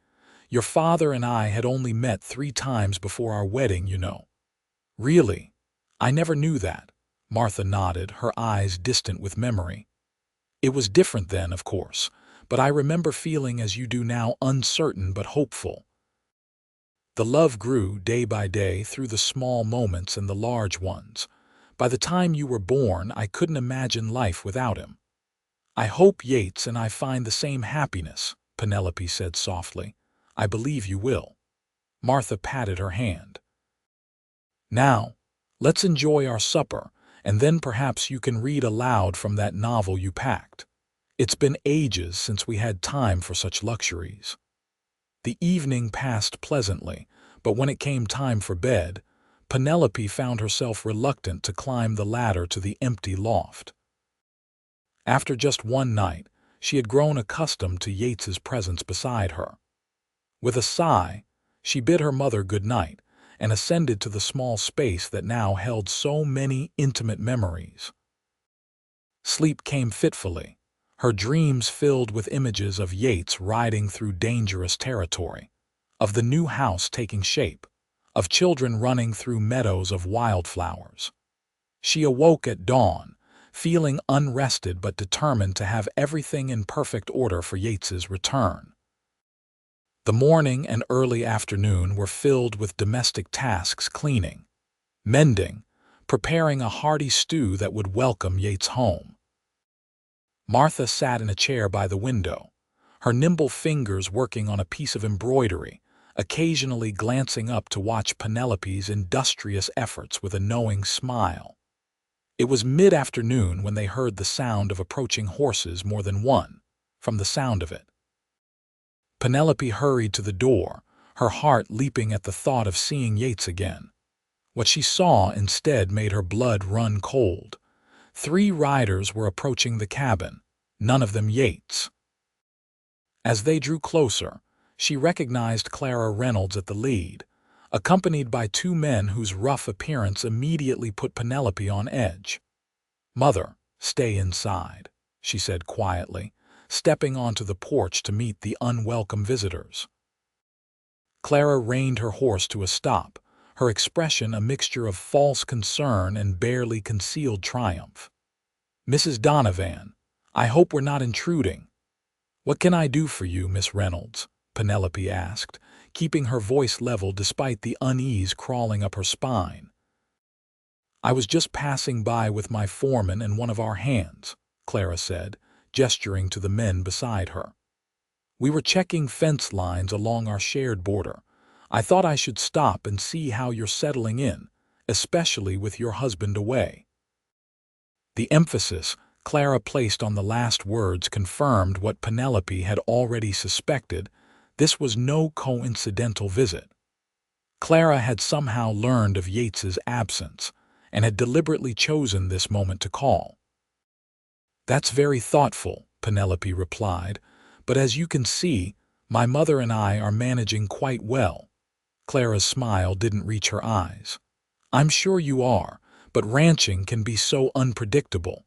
"Your father and I had only met 3 times before our wedding, you know." "Really? I never knew that." Martha nodded, her eyes distant with memory. "It was different then, of course, but I remember feeling as you do now, uncertain but hopeful. The love grew day by day through the small moments and the large ones. By the time you were born, I couldn't imagine life without him." "I hope Yates and I find the same happiness," Penelope said softly. "I believe you will." Martha patted her hand. "Now, let's enjoy our supper, and then perhaps you can read aloud from that novel you packed. It's been ages since we had time for such luxuries." The evening passed pleasantly, but when it came time for bed, Penelope found herself reluctant to climb the ladder to the empty loft. After just one night, she had grown accustomed to Yates's presence beside her. With a sigh, she bid her mother good night and ascended to the small space that now held so many intimate memories. Sleep came fitfully, her dreams filled with images of Yates riding through dangerous territory, of the new house taking shape, of children running through meadows of wildflowers. She awoke at dawn, feeling unrested but determined to have everything in perfect order for Yates's return. The morning and early afternoon were filled with domestic tasks: cleaning, mending, preparing a hearty stew that would welcome Yates home. Martha sat in a chair by the window, her nimble fingers working on a piece of embroidery, occasionally glancing up to watch Penelope's industrious efforts with a knowing smile. It was mid-afternoon when they heard the sound of approaching horses, more than one, from the sound of it. Penelope hurried to the door, her heart leaping at the thought of seeing Yates again. What she saw instead made her blood run cold. 3 riders were approaching the cabin, none of them Yates. As they drew closer, she recognized Clara Reynolds at the lead, accompanied by 2 men whose rough appearance immediately put Penelope on edge. "Mother, stay inside," she said quietly, stepping onto the porch to meet the unwelcome visitors. Clara reined her horse to a stop, her expression a mixture of false concern and barely concealed triumph. "Mrs. Donovan, I hope we're not intruding." "What can I do for you, Miss Reynolds?" Penelope asked, keeping her voice level despite the unease crawling up her spine. "I was just passing by with my foreman and one of our hands," Clara said, gesturing to the men beside her. "We were checking fence lines along our shared border. I thought I should stop and see how you're settling in, especially with your husband away." The emphasis Clara placed on the last words confirmed what Penelope had already suspected: this was no coincidental visit. Clara had somehow learned of Yates's absence and had deliberately chosen this moment to call. "That's very thoughtful," Penelope replied, "but as you can see, my mother and I are managing quite well." Clara's smile didn't reach her eyes. "I'm sure you are, but ranching can be so unpredictable.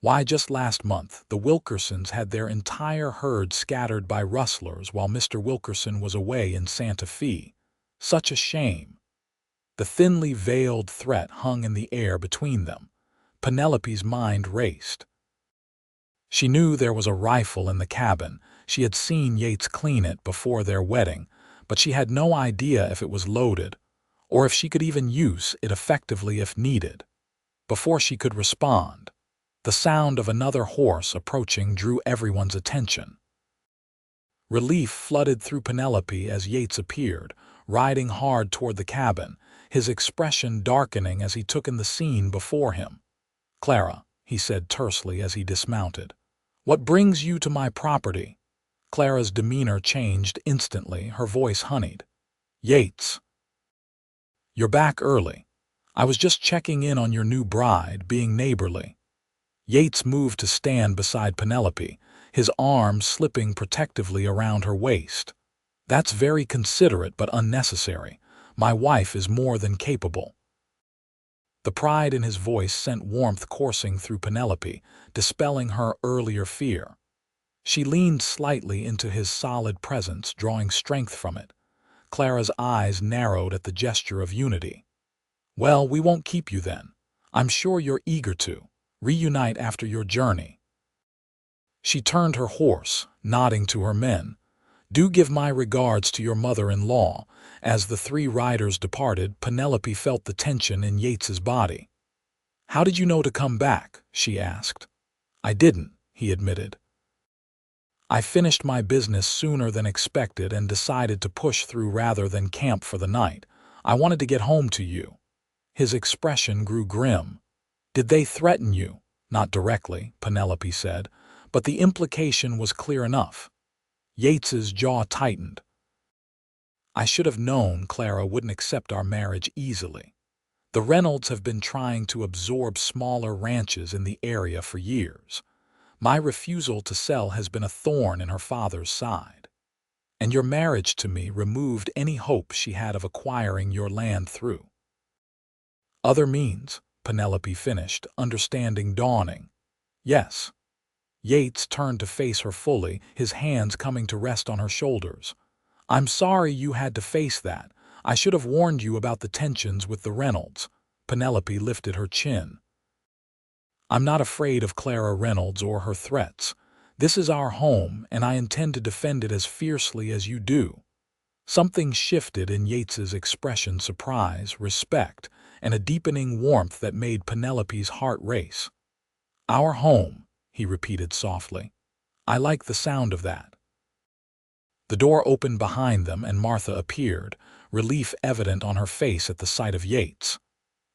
Why, just last month, the Wilkersons had their entire herd scattered by rustlers while Mr. Wilkerson was away in Santa Fe. Such a shame." The thinly veiled threat hung in the air between them. Penelope's mind raced. She knew there was a rifle in the cabin. She had seen Yates clean it before their wedding, but she had no idea if it was loaded, or if she could even use it effectively if needed. Before she could respond, the sound of another horse approaching drew everyone's attention. Relief flooded through Penelope as Yates appeared, riding hard toward the cabin, his expression darkening as he took in the scene before him. "Clara," he said tersely as he dismounted, "what brings you to my property?" Clara's demeanor changed instantly, her voice honeyed. "Yates, you're back early. I was just checking in on your new bride, being neighborly." Yates moved to stand beside Penelope, his arms slipping protectively around her waist. "That's very considerate but unnecessary. My wife is more than capable." The pride in his voice sent warmth coursing through Penelope, dispelling her earlier fear. She leaned slightly into his solid presence, drawing strength from it. Clara's eyes narrowed at the gesture of unity. "Well, we won't keep you then. I'm sure you're eager to reunite after your journey." She turned her horse, nodding to her men. "Do give my regards to your mother-in-law." As the three riders departed, Penelope felt the tension in Yates's body. "How did you know to come back?" she asked. "I didn't," he admitted. "I finished my business sooner than expected and decided to push through rather than camp for the night. I wanted to get home to you." His expression grew grim. "Did they threaten you?" "Not directly," Penelope said, but the implication was clear enough. Yates's jaw tightened. "I should have known Clara wouldn't accept our marriage easily. The Reynolds have been trying to absorb smaller ranches in the area for years. My refusal to sell has been a thorn in her father's side. And your marriage to me removed any hope she had of acquiring your land through other means," Penelope finished, understanding dawning. "Yes." Yates turned to face her fully, his hands coming to rest on her shoulders. "I'm sorry you had to face that. I should have warned you about the tensions with the Reynolds." Penelope lifted her chin. "I'm not afraid of Clara Reynolds or her threats. This is our home, and I intend to defend it as fiercely as you do." Something shifted in Yates's expression, surprise, respect, and a deepening warmth that made Penelope's heart race. "Our home," he repeated softly. "I like the sound of that." The door opened behind them and Martha appeared, relief evident on her face at the sight of Yates.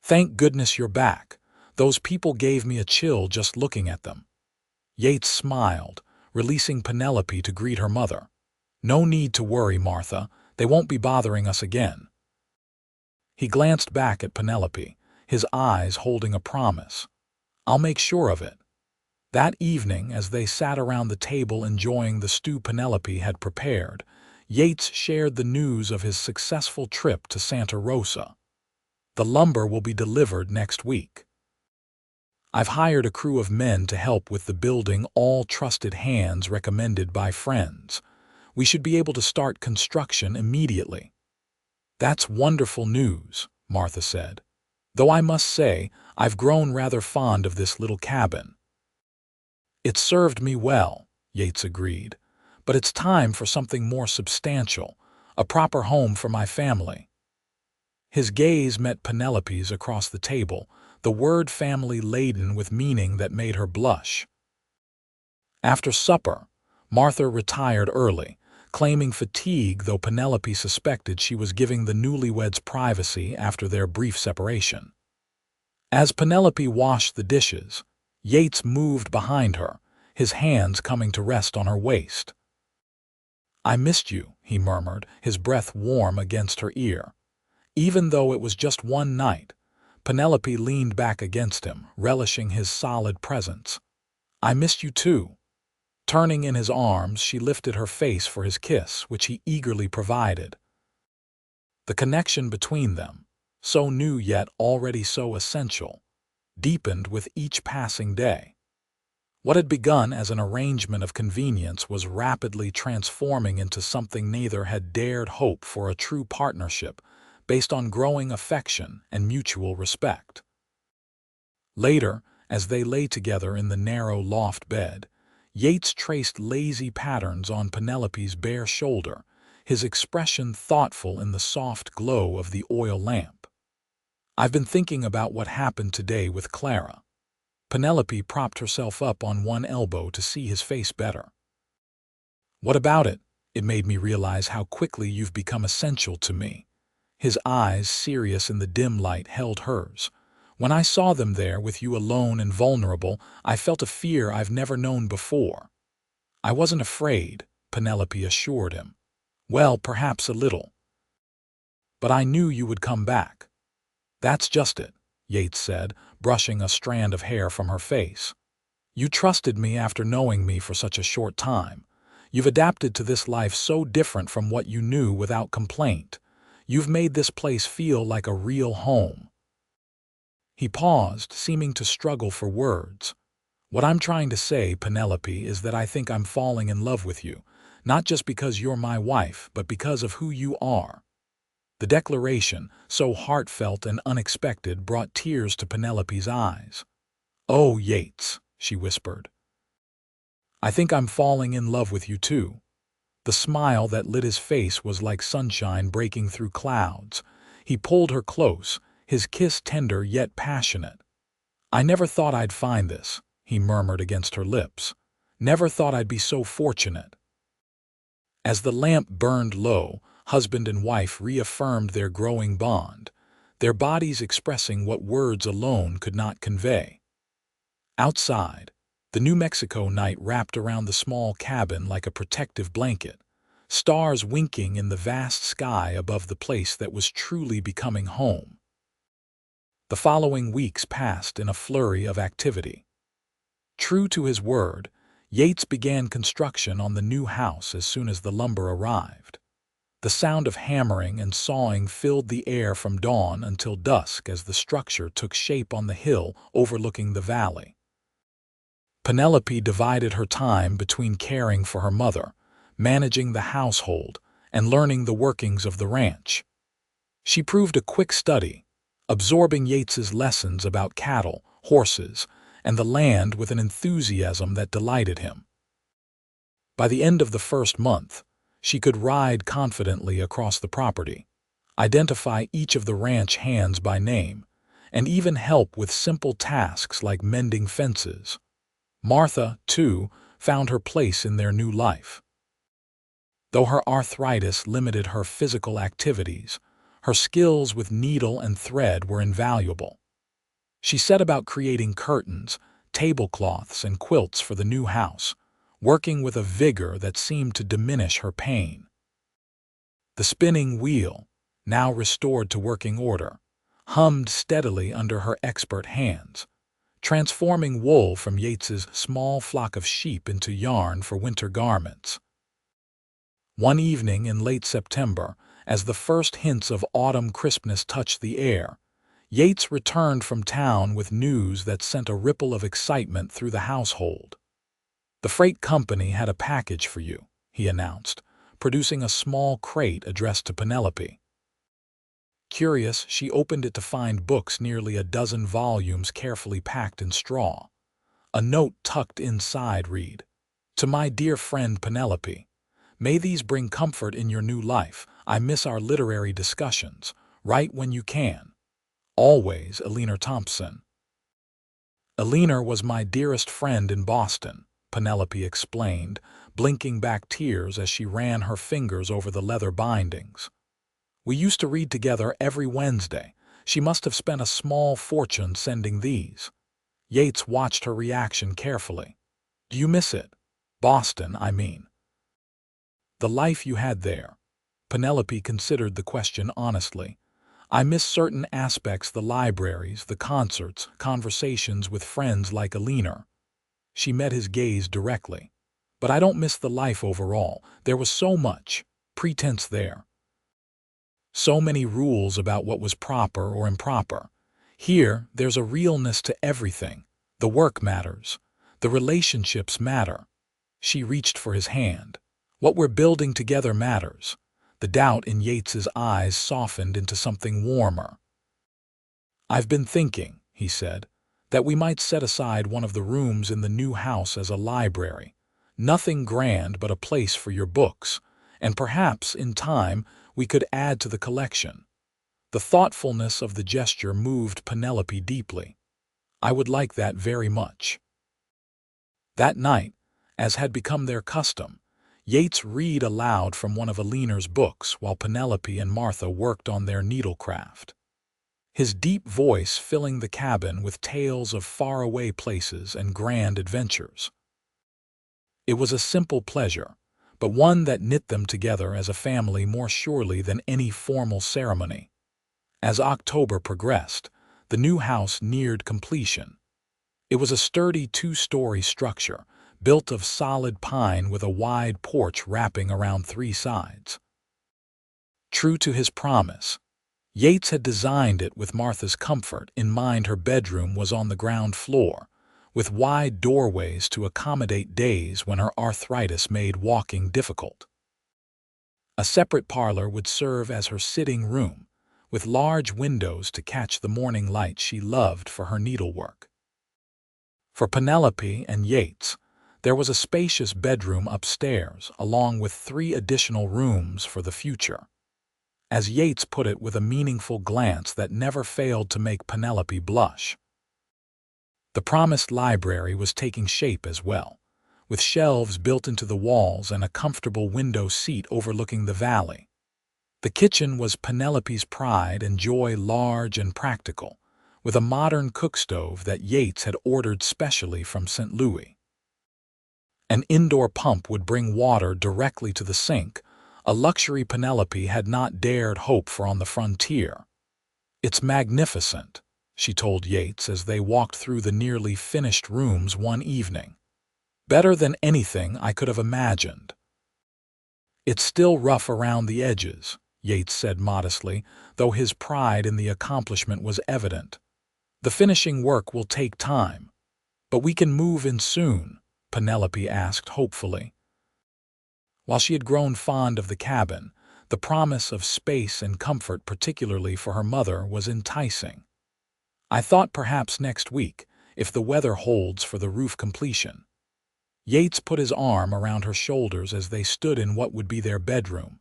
"Thank goodness you're back. Those people gave me a chill just looking at them." Yates smiled, releasing Penelope to greet her mother. "No need to worry, Martha. They won't be bothering us again." He glanced back at Penelope, his eyes holding a promise. "I'll make sure of it." That evening, as they sat around the table enjoying the stew Penelope had prepared, Yates shared the news of his successful trip to Santa Rosa. "The lumber will be delivered next week. I've hired a crew of men to help with the building, all trusted hands recommended by friends. We should be able to start construction immediately." "That's wonderful news," Martha said. "Though I must say, I've grown rather fond of this little cabin." "It served me well," Yates agreed, "but it's time for something more substantial, a proper home for my family." His gaze met Penelope's across the table, the word family laden with meaning that made her blush. After supper, Martha retired early, claiming fatigue, though Penelope suspected she was giving the newlyweds privacy after their brief separation. As Penelope washed the dishes, Yates moved behind her, his hands coming to rest on her waist. "I missed you," he murmured, his breath warm against her ear. Even though it was just one night, Penelope leaned back against him, relishing his solid presence. "I missed you too." Turning in his arms, she lifted her face for his kiss, which he eagerly provided. The connection between them, so new yet already so essential, deepened with each passing day. What had begun as an arrangement of convenience was rapidly transforming into something neither had dared hope for: a true partnership, based on growing affection and mutual respect. Later, as they lay together in the narrow loft bed, Yates traced lazy patterns on Penelope's bare shoulder, his expression thoughtful in the soft glow of the oil lamp. "I've been thinking about what happened today with Clara." Penelope propped herself up on one elbow to see his face better. "What about it? It made me realize how quickly you've become essential to me." His eyes, serious in the dim light, held hers. "When I saw them there with you alone and vulnerable, I felt a fear I've never known before." "I wasn't afraid," Penelope assured him. "Well, perhaps a little. But I knew you would come back." "That's just it," Yates said, brushing a strand of hair from her face. "You trusted me after knowing me for such a short time. You've adapted to this life so different from what you knew without complaint. You've made this place feel like a real home." He paused, seeming to struggle for words. "What I'm trying to say, Penelope, is that I think I'm falling in love with you, not just because you're my wife, but because of who you are." The declaration, so heartfelt and unexpected, brought tears to Penelope's eyes. "Oh, Yates," she whispered. "I think I'm falling in love with you too." The smile that lit his face was like sunshine breaking through clouds. He pulled her close, his kiss tender yet passionate. "I never thought I'd find this," he murmured against her lips. "Never thought I'd be so fortunate." As the lamp burned low, husband and wife reaffirmed their growing bond, their bodies expressing what words alone could not convey. Outside, the New Mexico night wrapped around the small cabin like a protective blanket, stars winking in the vast sky above the place that was truly becoming home. The following weeks passed in a flurry of activity. True to his word, Yates began construction on the new house as soon as the lumber arrived. The sound of hammering and sawing filled the air from dawn until dusk as the structure took shape on the hill overlooking the valley. Penelope divided her time between caring for her mother, managing the household, and learning the workings of the ranch. She proved a quick study, absorbing Yates's lessons about cattle, horses, and the land with an enthusiasm that delighted him. By the end of the first month, she could ride confidently across the property, identify each of the ranch hands by name, and even help with simple tasks like mending fences. Martha, too, found her place in their new life. Though her arthritis limited her physical activities, her skills with needle and thread were invaluable. She set about creating curtains, tablecloths, and quilts for the new house, working with a vigor that seemed to diminish her pain. The spinning wheel, now restored to working order, hummed steadily under her expert hands, transforming wool from Yates's small flock of sheep into yarn for winter garments. One evening in late September, as the first hints of autumn crispness touched the air, Yates returned from town with news that sent a ripple of excitement through the household. "The freight company had a package for you," he announced, producing a small crate addressed to Penelope. Curious, she opened it to find books, nearly a dozen volumes carefully packed in straw. A note tucked inside read, "To my dear friend Penelope, may these bring comfort in your new life. I miss our literary discussions. Write when you can. Always, Eleanor Thompson." Eleanor was my dearest friend in Boston, Penelope explained, blinking back tears as she ran her fingers over the leather bindings. "We used to read together every Wednesday. She must have spent a small fortune sending these." Yates watched her reaction carefully. "Do you miss it? Boston, I mean." "The life you had there." Penelope considered the question honestly. "I miss certain aspects, the libraries, the concerts, conversations with friends like Eleanor." She met his gaze directly. "But I don't miss the life overall. There was so much pretense there. So many rules about what was proper or improper. Here, there's a realness to everything. The work matters. The relationships matter." She reached for his hand. "What we're building together matters. The doubt in Yates's eyes softened into something warmer. "I've been thinking," he said, "that we might set aside one of the rooms in the new house as a library. Nothing grand, but a place for your books, and perhaps, in time, we could add to the collection." The thoughtfulness of the gesture moved Penelope deeply. "I would like that very much." That night, as had become their custom, Yates read aloud from one of Aline's books while Penelope and Martha worked on their needlecraft, his deep voice filling the cabin with tales of faraway places and grand adventures. It was a simple pleasure, but one that knit them together as a family more surely than any formal ceremony. As October progressed, the new house neared completion. It was a sturdy two-story structure, built of solid pine with a wide porch wrapping around 3 sides. True to his promise, Yates had designed it with Martha's comfort in mind. Her bedroom was on the ground floor, with wide doorways to accommodate days when her arthritis made walking difficult. A separate parlor would serve as her sitting room, with large windows to catch the morning light she loved for her needlework. For Penelope and Yates, there was a spacious bedroom upstairs, along with 3 additional rooms for the future. As Yates put it with a meaningful glance that never failed to make Penelope blush. The promised library was taking shape as well, with shelves built into the walls and a comfortable window seat overlooking the valley. The kitchen was Penelope's pride and joy, large and practical, with a modern cookstove that Yates had ordered specially from St. Louis. An indoor pump would bring water directly to the sink, a luxury Penelope had not dared hope for on the frontier. "It's magnificent," she told Yates as they walked through the nearly finished rooms one evening. "Better than anything I could have imagined." "It's still rough around the edges," Yates said modestly, though his pride in the accomplishment was evident. "The finishing work will take time." "But we can move in soon?" Penelope asked hopefully. While she had grown fond of the cabin, the promise of space and comfort, particularly for her mother, was enticing. "I thought perhaps next week, if the weather holds for the roof completion." Yates put his arm around her shoulders as they stood in what would be their bedroom.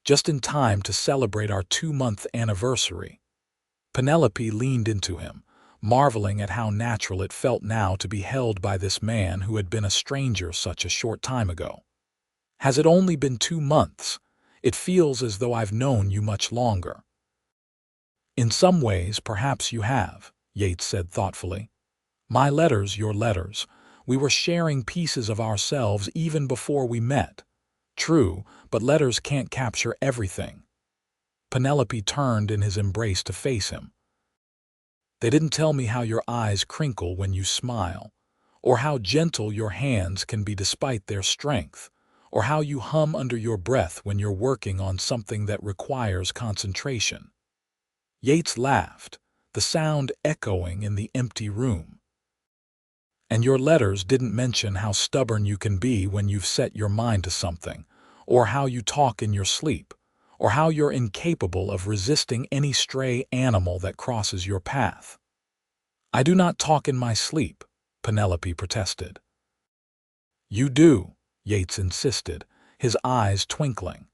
"Just in time to celebrate our 2-month anniversary." Penelope leaned into him, marveling at how natural it felt now to be held by this man who had been a stranger such a short time ago. "Has it only been 2 months? It feels as though I've known you much longer." "In some ways, perhaps you have," Yates said thoughtfully. "My letters, your letters. We were sharing pieces of ourselves even before we met." "True, but letters can't capture everything." Penelope turned in his embrace to face him. "They didn't tell me how your eyes crinkle when you smile, or how gentle your hands can be despite their strength, or how you hum under your breath when you're working on something that requires concentration." Yates laughed, the sound echoing in the empty room. "And your letters didn't mention how stubborn you can be when you've set your mind to something, or how you talk in your sleep, or how you're incapable of resisting any stray animal that crosses your path." "I do not talk in my sleep," Penelope protested. "You do," Yates insisted, his eyes twinkling.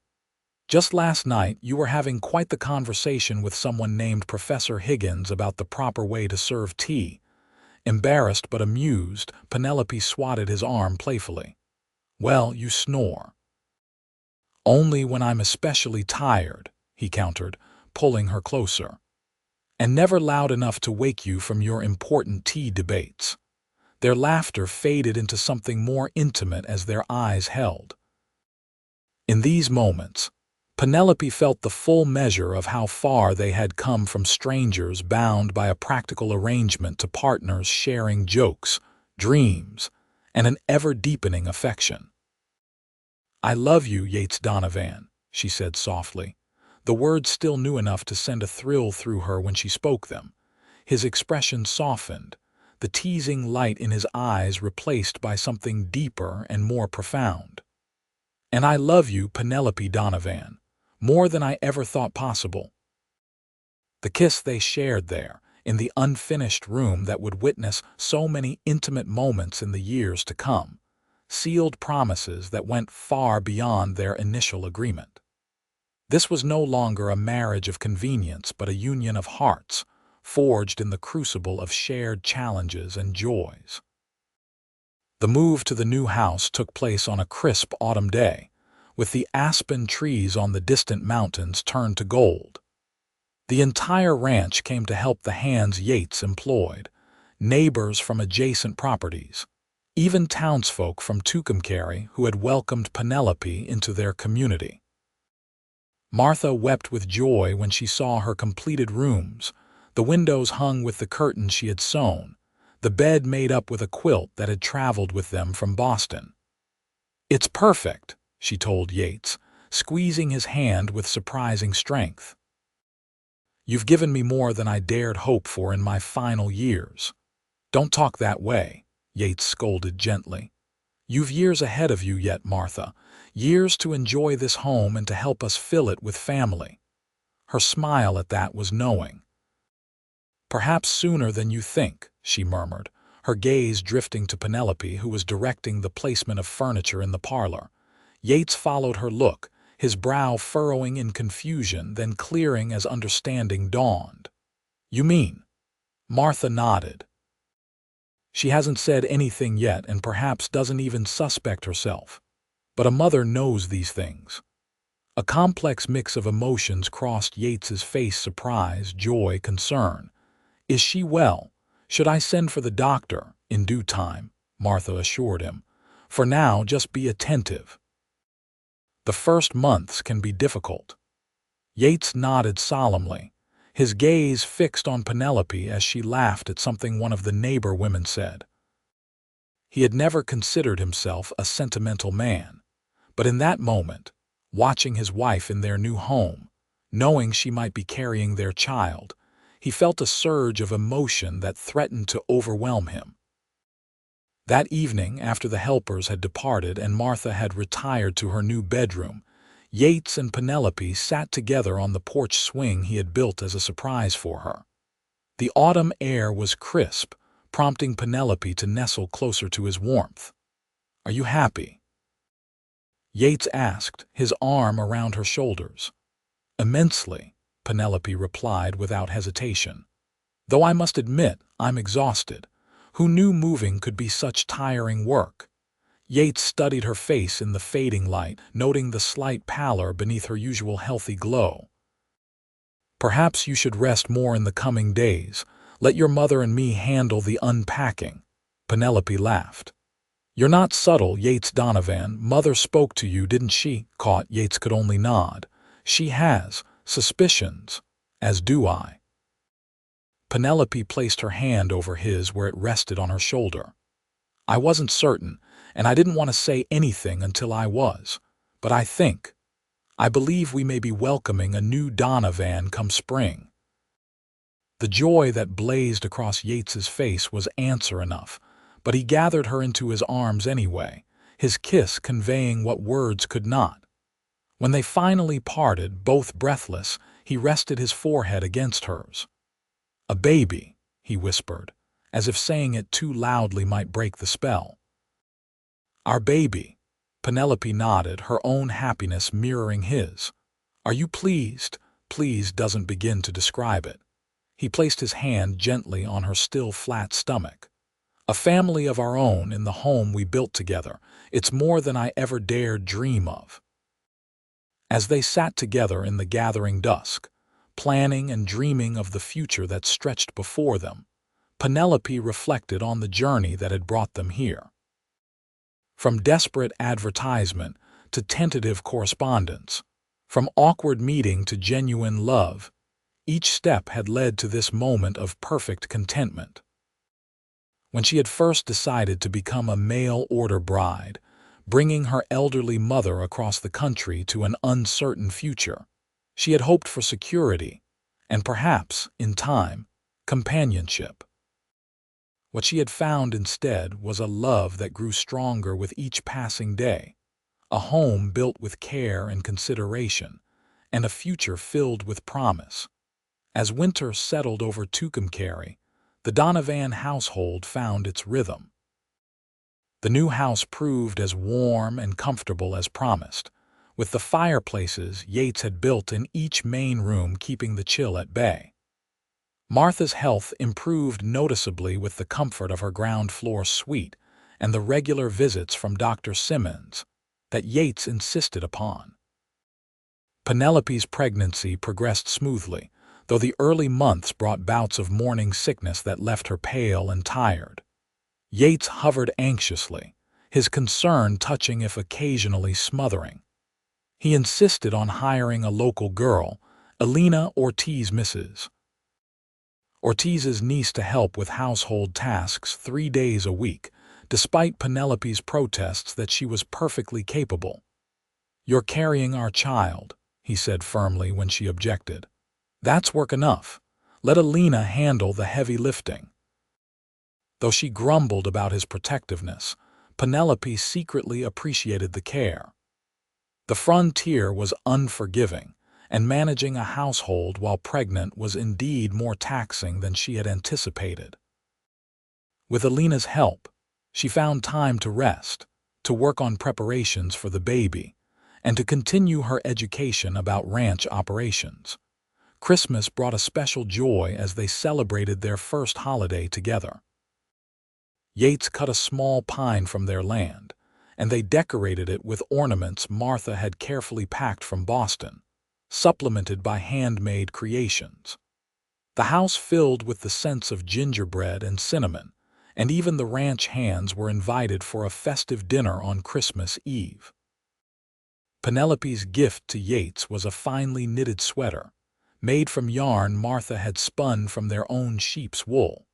"Just last night you were having quite the conversation with someone named Professor Higgins about the proper way to serve tea." Embarrassed but amused, Penelope swatted his arm playfully. "Well, you snore." "Only when I'm especially tired," he countered, pulling her closer. "And never loud enough to wake you from your important tea debates." Their laughter faded into something more intimate as their eyes held. In these moments, Penelope felt the full measure of how far they had come from strangers bound by a practical arrangement to partners sharing jokes, dreams, and an ever-deepening affection. "I love you, Yates Donovan," she said softly, the words still new enough to send a thrill through her when she spoke them. His expression softened, the teasing light in his eyes replaced by something deeper and more profound. And I love you, Penelope Donovan, more than I ever thought possible." The kiss they shared there, in the unfinished room that would witness so many intimate moments in the years to come, sealed promises that went far beyond their initial agreement. This was no longer a marriage of convenience, but a union of hearts, forged in the crucible of shared challenges and joys. The move to the new house took place on a crisp autumn day, with the aspen trees on the distant mountains turned to gold. The entire ranch came to help the hands Yates employed, neighbors from adjacent properties, even townsfolk from Tucumcari who had welcomed Penelope into their community. Martha wept with joy when she saw her completed rooms, the windows hung with the curtains she had sewn, the bed made up with a quilt that had traveled with them from Boston. "It's perfect," she told Yates, squeezing his hand with surprising strength. "You've given me more than I dared hope for in my final years." "Don't talk that way," Yates scolded gently. "You've years ahead of you yet, Martha, years to enjoy this home and to help us fill it with family." Her smile at that was knowing. "Perhaps sooner than you think," she murmured, her gaze drifting to Penelope, who was directing the placement of furniture in the parlor. Yates followed her look, his brow furrowing in confusion, then clearing as understanding dawned. "You mean?" Martha nodded. "She hasn't said anything yet and perhaps doesn't even suspect herself. But a mother knows these things." A complex mix of emotions crossed Yates's face: surprise, joy, concern. "Is she well? Should I send for the doctor?" "In due time," Martha assured him. "For now, just be attentive. The first months can be difficult." Yates nodded solemnly, his gaze fixed on Penelope as she laughed at something one of the neighbor women said. He had never considered himself a sentimental man, but in that moment, watching his wife in their new home, knowing she might be carrying their child, he felt a surge of emotion that threatened to overwhelm him. That evening, after the helpers had departed and Martha had retired to her new bedroom, Yates and Penelope sat together on the porch swing he had built as a surprise for her. The autumn air was crisp, prompting Penelope to nestle closer to his warmth. "Are you happy?" Yates asked, his arm around her shoulders. "Immensely," Penelope replied without hesitation. "Though I must admit I'm exhausted. Who knew moving could be such tiring work?" Yates studied her face in the fading light, noting the slight pallor beneath her usual healthy glow. "Perhaps you should rest more in the coming days. Let your mother and me handle the unpacking." Penelope laughed. "You're not subtle, Yates Donovan. Mother spoke to you, didn't she?" Caught, Yates could only nod. "She has suspicions, as do I." Penelope placed her hand over his where it rested on her shoulder. "I wasn't certain, and I didn't want to say anything until I was. But I believe we may be welcoming a new Donovan come spring." The joy that blazed across Yates's face was answer enough, but he gathered her into his arms anyway, his kiss conveying what words could not. When they finally parted, both breathless, he rested his forehead against hers. "A baby," he whispered, as if saying it too loudly might break the spell. "Our baby." Penelope nodded, her own happiness mirroring his. "Are you pleased?" Pleased doesn't begin to describe it. He placed his hand gently on her still flat stomach. "A family of our own in the home we built together. It's more than I ever dared dream of." As they sat together in the gathering dusk, planning and dreaming of the future that stretched before them, Penelope reflected on the journey that had brought them here. From desperate advertisement to tentative correspondence, from awkward meeting to genuine love, each step had led to this moment of perfect contentment. When she had first decided to become a mail-order bride, bringing her elderly mother across the country to an uncertain future, she had hoped for security and perhaps, in time, companionship. What she had found instead was a love that grew stronger with each passing day, a home built with care and consideration, and a future filled with promise. As winter settled over Tucumcari, the Donovan household found its rhythm. The new house proved as warm and comfortable as promised, with the fireplaces Yates had built in each main room keeping the chill at bay. Martha's health improved noticeably with the comfort of her ground-floor suite and the regular visits from Dr. Simmons that Yates insisted upon. Penelope's pregnancy progressed smoothly, though the early months brought bouts of morning sickness that left her pale and tired. Yates hovered anxiously, his concern touching if occasionally smothering. He insisted on hiring a local girl, Elena Ortiz Mrs. Ortiz's niece, to help with household tasks 3 days a week, despite Penelope's protests that she was perfectly capable. "You're carrying our child," he said firmly when she objected. "That's work enough. Let Elena handle the heavy lifting." Though she grumbled about his protectiveness, Penelope secretly appreciated the care. The frontier was unforgiving, and managing a household while pregnant was indeed more taxing than she had anticipated. With Elena's help, she found time to rest, to work on preparations for the baby, and to continue her education about ranch operations. Christmas brought a special joy as they celebrated their first holiday together. Yates cut a small pine from their land, and they decorated it with ornaments Martha had carefully packed from Boston, supplemented by handmade creations. The house filled with the scents of gingerbread and cinnamon, and even the ranch hands were invited for a festive dinner on Christmas Eve. Penelope's gift to Yates was a finely knitted sweater, made from yarn Martha had spun from their own sheep's wool.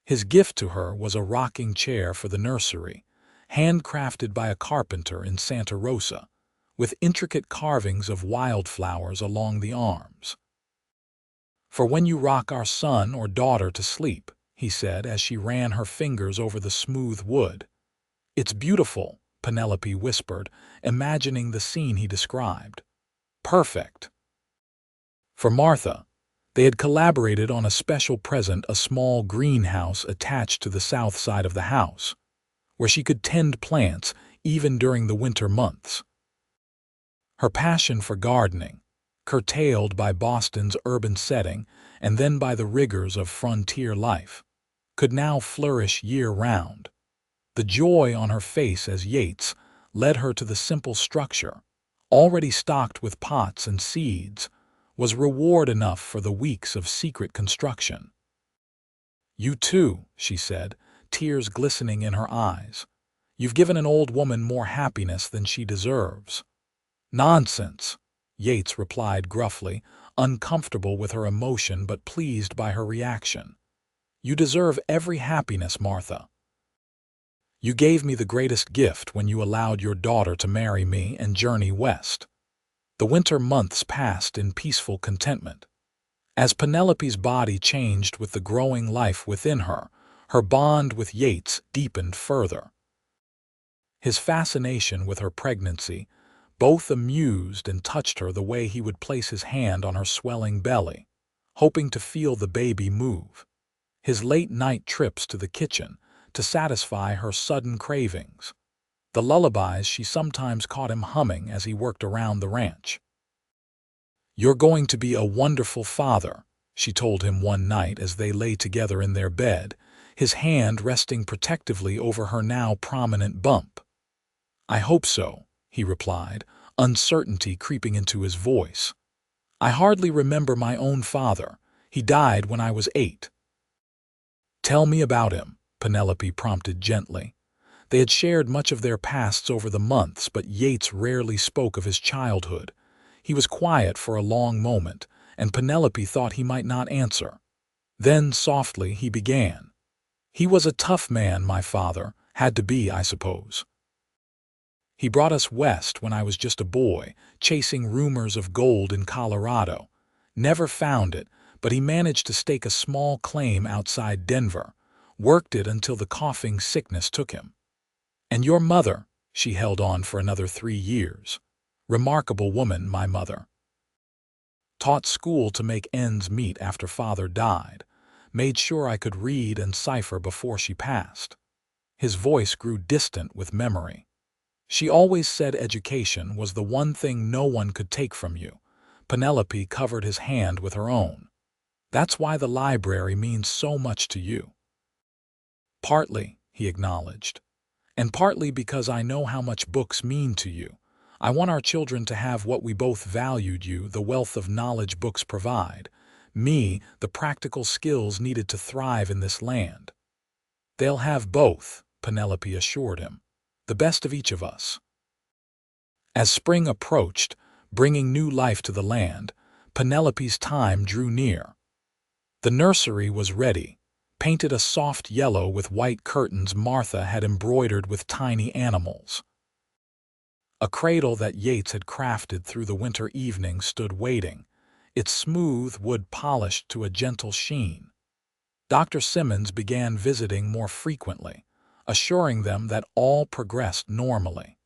His gift to her was a rocking chair for the nursery, handcrafted by a carpenter in Santa Rosa, with intricate carvings of wildflowers along the arms. "For when you rock our son or daughter to sleep," he said as she ran her fingers over the smooth wood. "It's beautiful," Penelope whispered, imagining the scene he described. "Perfect." For Martha, they had collaborated on a special present, a small greenhouse attached to the south side of the house, where she could tend plants even during the winter months. Her passion for gardening, curtailed by Boston's urban setting and then by the rigors of frontier life, could now flourish year-round. The joy on her face as Yates led her to the simple structure, already stocked with pots and seeds, was reward enough for the weeks of secret construction. "You too," she said, tears glistening in her eyes. "You've given an old woman more happiness than she deserves." "Nonsense," Yates replied gruffly, uncomfortable with her emotion but pleased by her reaction. "You deserve every happiness, Martha. You gave me the greatest gift when you allowed your daughter to marry me and journey west." The winter months passed in peaceful contentment. As Penelope's body changed with the growing life within her, her bond with Yates deepened further. His fascination with her pregnancy both amused and touched her the way he would place his hand on her swelling belly, hoping to feel the baby move. His late-night trips to the kitchen to satisfy her sudden cravings. The lullabies she sometimes caught him humming as he worked around the ranch. "You're going to be a wonderful father," she told him one night as they lay together in their bed, his hand resting protectively over her now prominent bump. "I hope so," he replied, uncertainty creeping into his voice. "I hardly remember my own father. He died when I was 8. "Tell me about him," Penelope prompted gently. They had shared much of their pasts over the months, but Yates rarely spoke of his childhood. He was quiet for a long moment, and Penelope thought he might not answer. Then, softly, he began. "He was a tough man, my father. Had to be, I suppose. He brought us west when I was just a boy, chasing rumors of gold in Colorado. Never found it, but he managed to stake a small claim outside Denver, worked it until the coughing sickness took him. And your mother," She held on for another 3 years. Remarkable woman, my mother. Taught school to make ends meet after father died. Made sure I could read and cipher before she passed. His voice grew distant with memory. She always said education was the one thing no one could take from you. Penelope covered his hand with her own. That's why the library means so much to you. Partly, he acknowledged. And partly because I know how much books mean to you. I want our children to have what we both valued: you, the wealth of knowledge books provide; me, the practical skills needed to thrive in this land. They'll have both, Penelope assured him. The best of each of us. As spring approached, bringing new life to the land, Penelope's time drew near. The nursery was ready, painted a soft yellow with white curtains Martha had embroidered with tiny animals. A cradle that Yates had crafted through the winter evening stood waiting, its smooth wood polished to a gentle sheen. Dr. Simmons began visiting more frequently, assuring them that all progressed normally.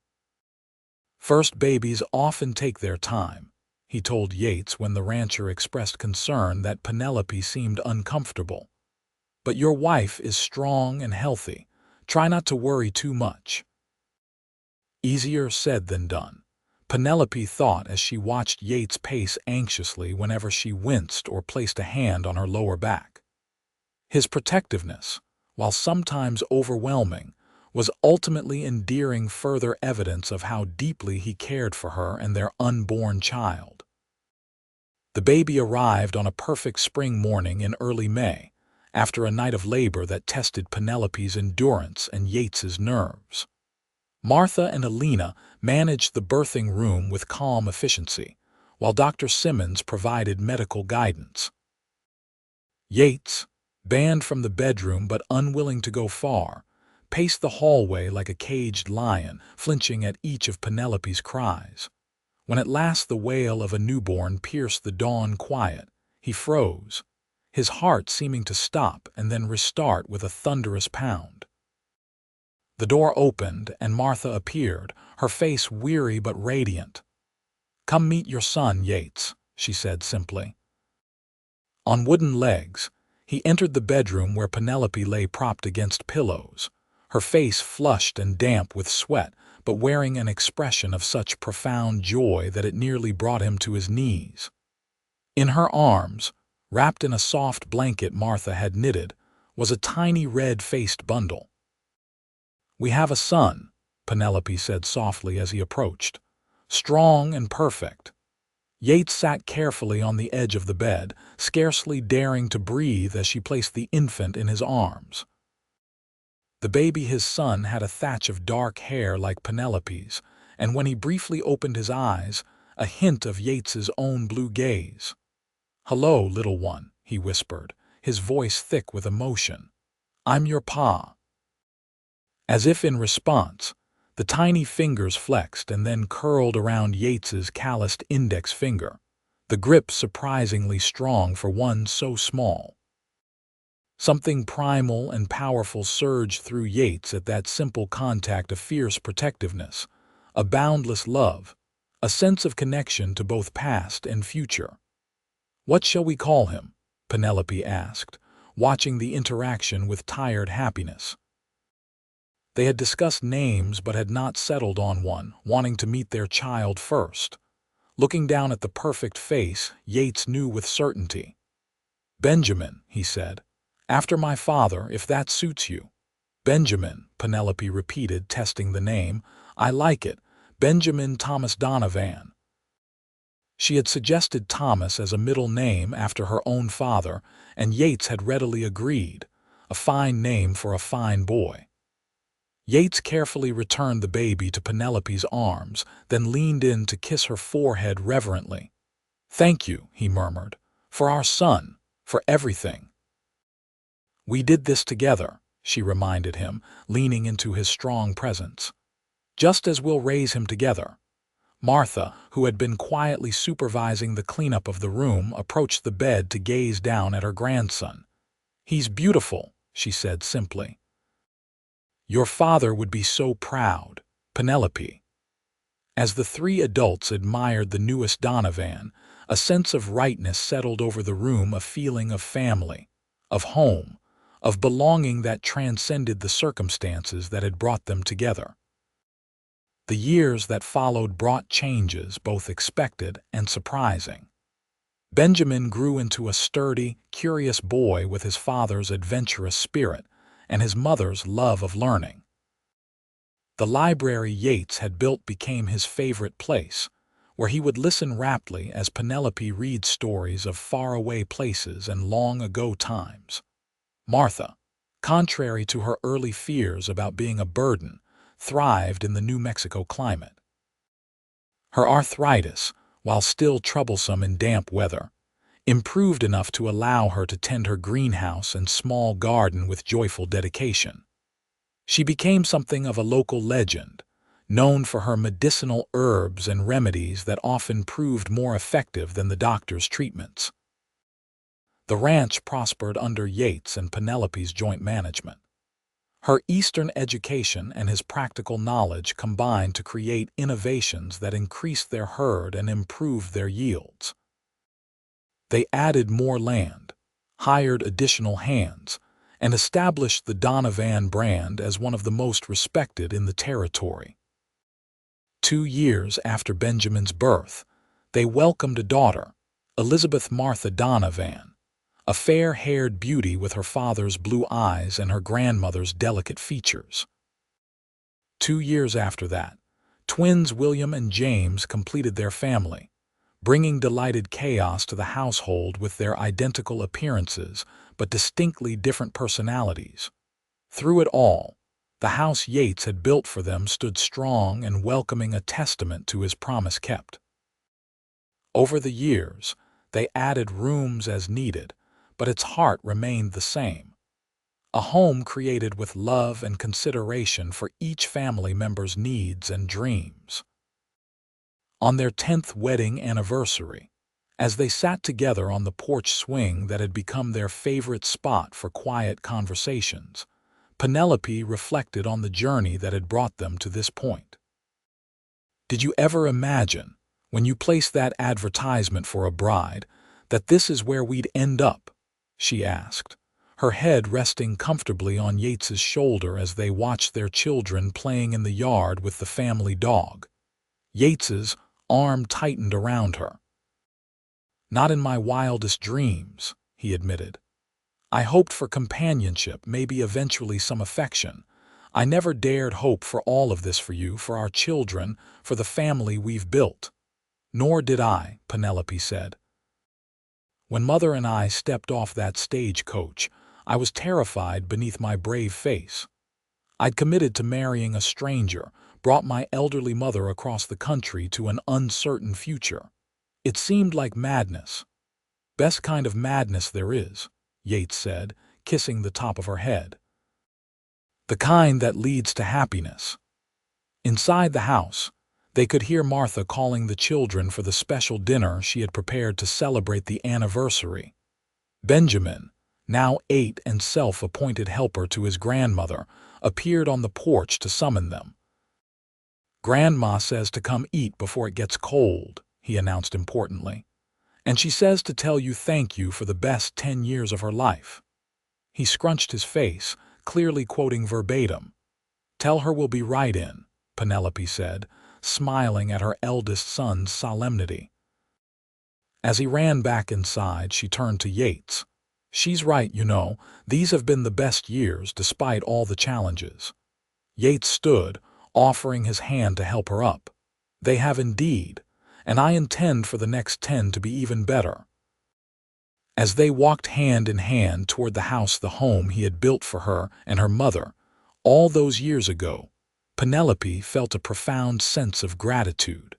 First babies often take their time, he told Yates when the rancher expressed concern that Penelope seemed uncomfortable. But your wife is strong and healthy. Try not to worry too much. Easier said than done, Penelope thought as she watched Yates pace anxiously whenever she winced or placed a hand on her lower back. His protectiveness, while sometimes overwhelming, was ultimately endearing, further evidence of how deeply he cared for her and their unborn child. The baby arrived on a perfect spring morning in early May, after a night of labor that tested Penelope's endurance and Yates's nerves. Martha and Alina managed the birthing room with calm efficiency, while Dr. Simmons provided medical guidance. Yates, banned from the bedroom but unwilling to go far, paced the hallway like a caged lion, flinching at each of Penelope's cries. When at last the wail of a newborn pierced the dawn quiet, he froze, his heart seeming to stop and then restart with a thunderous pound. The door opened and Martha appeared, her face weary but radiant. "Come meet your son, Yates," she said simply. On wooden legs, he entered the bedroom where Penelope lay propped against pillows, her face flushed and damp with sweat, but wearing an expression of such profound joy that it nearly brought him to his knees. In her arms, wrapped in a soft blanket Martha had knitted, was a tiny red-faced bundle. "We have a son," Penelope said softly as he approached. "Strong and perfect." Yates sat carefully on the edge of the bed, scarcely daring to breathe as she placed the infant in his arms. The baby, his son, had a thatch of dark hair like Penelope's, and when he briefly opened his eyes, a hint of Yates's own blue gaze. "Hello, little one," he whispered, his voice thick with emotion. "I'm your pa." As if in response, the tiny fingers flexed and then curled around Yates's calloused index finger, the grip surprisingly strong for one so small. Something primal and powerful surged through Yates at that simple contact: a fierce protectiveness, a boundless love, a sense of connection to both past and future. "What shall we call him?" Penelope asked, watching the interaction with tired happiness. They had discussed names but had not settled on one, wanting to meet their child first. Looking down at the perfect face, Yates knew with certainty. "Benjamin," he said. "After my father, if that suits you." "Benjamin," Penelope repeated, testing the name. "I like it. Benjamin Thomas Donovan." She had suggested Thomas as a middle name after her own father, and Yates had readily agreed. A fine name for a fine boy. Yates carefully returned the baby to Penelope's arms, then leaned in to kiss her forehead reverently. "Thank you," he murmured, "for our son, for everything." "We did this together," she reminded him, leaning into his strong presence. "Just as we'll raise him together." Martha, who had been quietly supervising the cleanup of the room, approached the bed to gaze down at her grandson. "He's beautiful," she said simply. "Your father would be so proud," Penelope. As the three adults admired the newest Donovan, a sense of rightness settled over the room, a feeling of family, of home, of belonging that transcended the circumstances that had brought them together. The years that followed brought changes, both expected and surprising. Benjamin grew into a sturdy, curious boy with his father's adventurous spirit and his mother's love of learning. The library Yates had built became his favorite place, where he would listen raptly as Penelope read stories of faraway places and long-ago times. Martha, contrary to her early fears about being a burden, thrived in the New Mexico climate. Her arthritis, while still troublesome in damp weather, improved enough to allow her to tend her greenhouse and small garden with joyful dedication. She became something of a local legend, known for her medicinal herbs and remedies that often proved more effective than the doctor's treatments. The ranch prospered under Yates and Penelope's joint management. Her Eastern education and his practical knowledge combined to create innovations that increased their herd and improved their yields. They added more land, hired additional hands, and established the Donovan brand as one of the most respected in the territory. 2 years after Benjamin's birth, they welcomed a daughter, Elizabeth Martha Donovan, a fair-haired beauty with her father's blue eyes and her grandmother's delicate features. 2 years after that, twins William and James completed their family, bringing delighted chaos to the household with their identical appearances but distinctly different personalities. Through it all, the house Yates had built for them stood strong and welcoming, a testament to his promise kept. Over the years, they added rooms as needed, but its heart remained the same. A home created with love and consideration for each family member's needs and dreams. On their 10th wedding anniversary, as they sat together on the porch swing that had become their favorite spot for quiet conversations, Penelope reflected on the journey that had brought them to this point. "Did you ever imagine, when you placed that advertisement for a bride, that this is where we'd end up?" she asked, her head resting comfortably on Yates's shoulder as they watched their children playing in the yard with the family dog. Yates's arm tightened around her. "Not in my wildest dreams," he admitted. "I hoped for companionship, maybe eventually some affection. I never dared hope for all of this for you, for our children, for the family we've built." "Nor did I," Penelope said. "When Mother and I stepped off that stagecoach, I was terrified beneath my brave face. I'd committed to marrying a stranger, brought my elderly mother across the country to an uncertain future. It seemed like madness. Best kind of madness there is," Yates said, kissing the top of her head. "The kind that leads to happiness." Inside the house, they could hear Martha calling the children for the special dinner she had prepared to celebrate the anniversary. Benjamin, now 8 and self-appointed helper to his grandmother, appeared on the porch to summon them. "Grandma says to come eat before it gets cold," he announced importantly. "And she says to tell you thank you for the best 10 years of her life." He scrunched his face, clearly quoting verbatim. "Tell her we'll be right in," Penelope said, smiling at her eldest son's solemnity. As he ran back inside, she turned to Yates. "She's right, you know. These have been the best years, despite all the challenges." Yates stood, offering his hand to help her up. "They have indeed, and I intend for the next 10 to be even better." As they walked hand in hand toward the house, the home he had built for her and her mother, all those years ago, Penelope felt a profound sense of gratitude.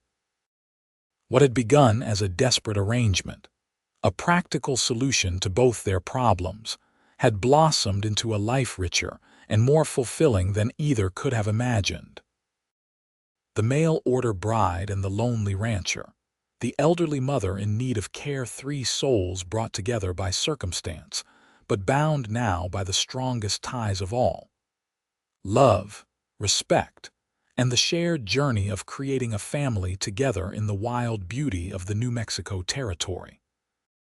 What had begun as a desperate arrangement, a practical solution to both their problems, had blossomed into a life richer and more fulfilling than either could have imagined. The mail-order bride and the lonely rancher, the elderly mother in need of care, 3 souls brought together by circumstance, but bound now by the strongest ties of all: love, respect, and the shared journey of creating a family together in the wild beauty of the New Mexico territory.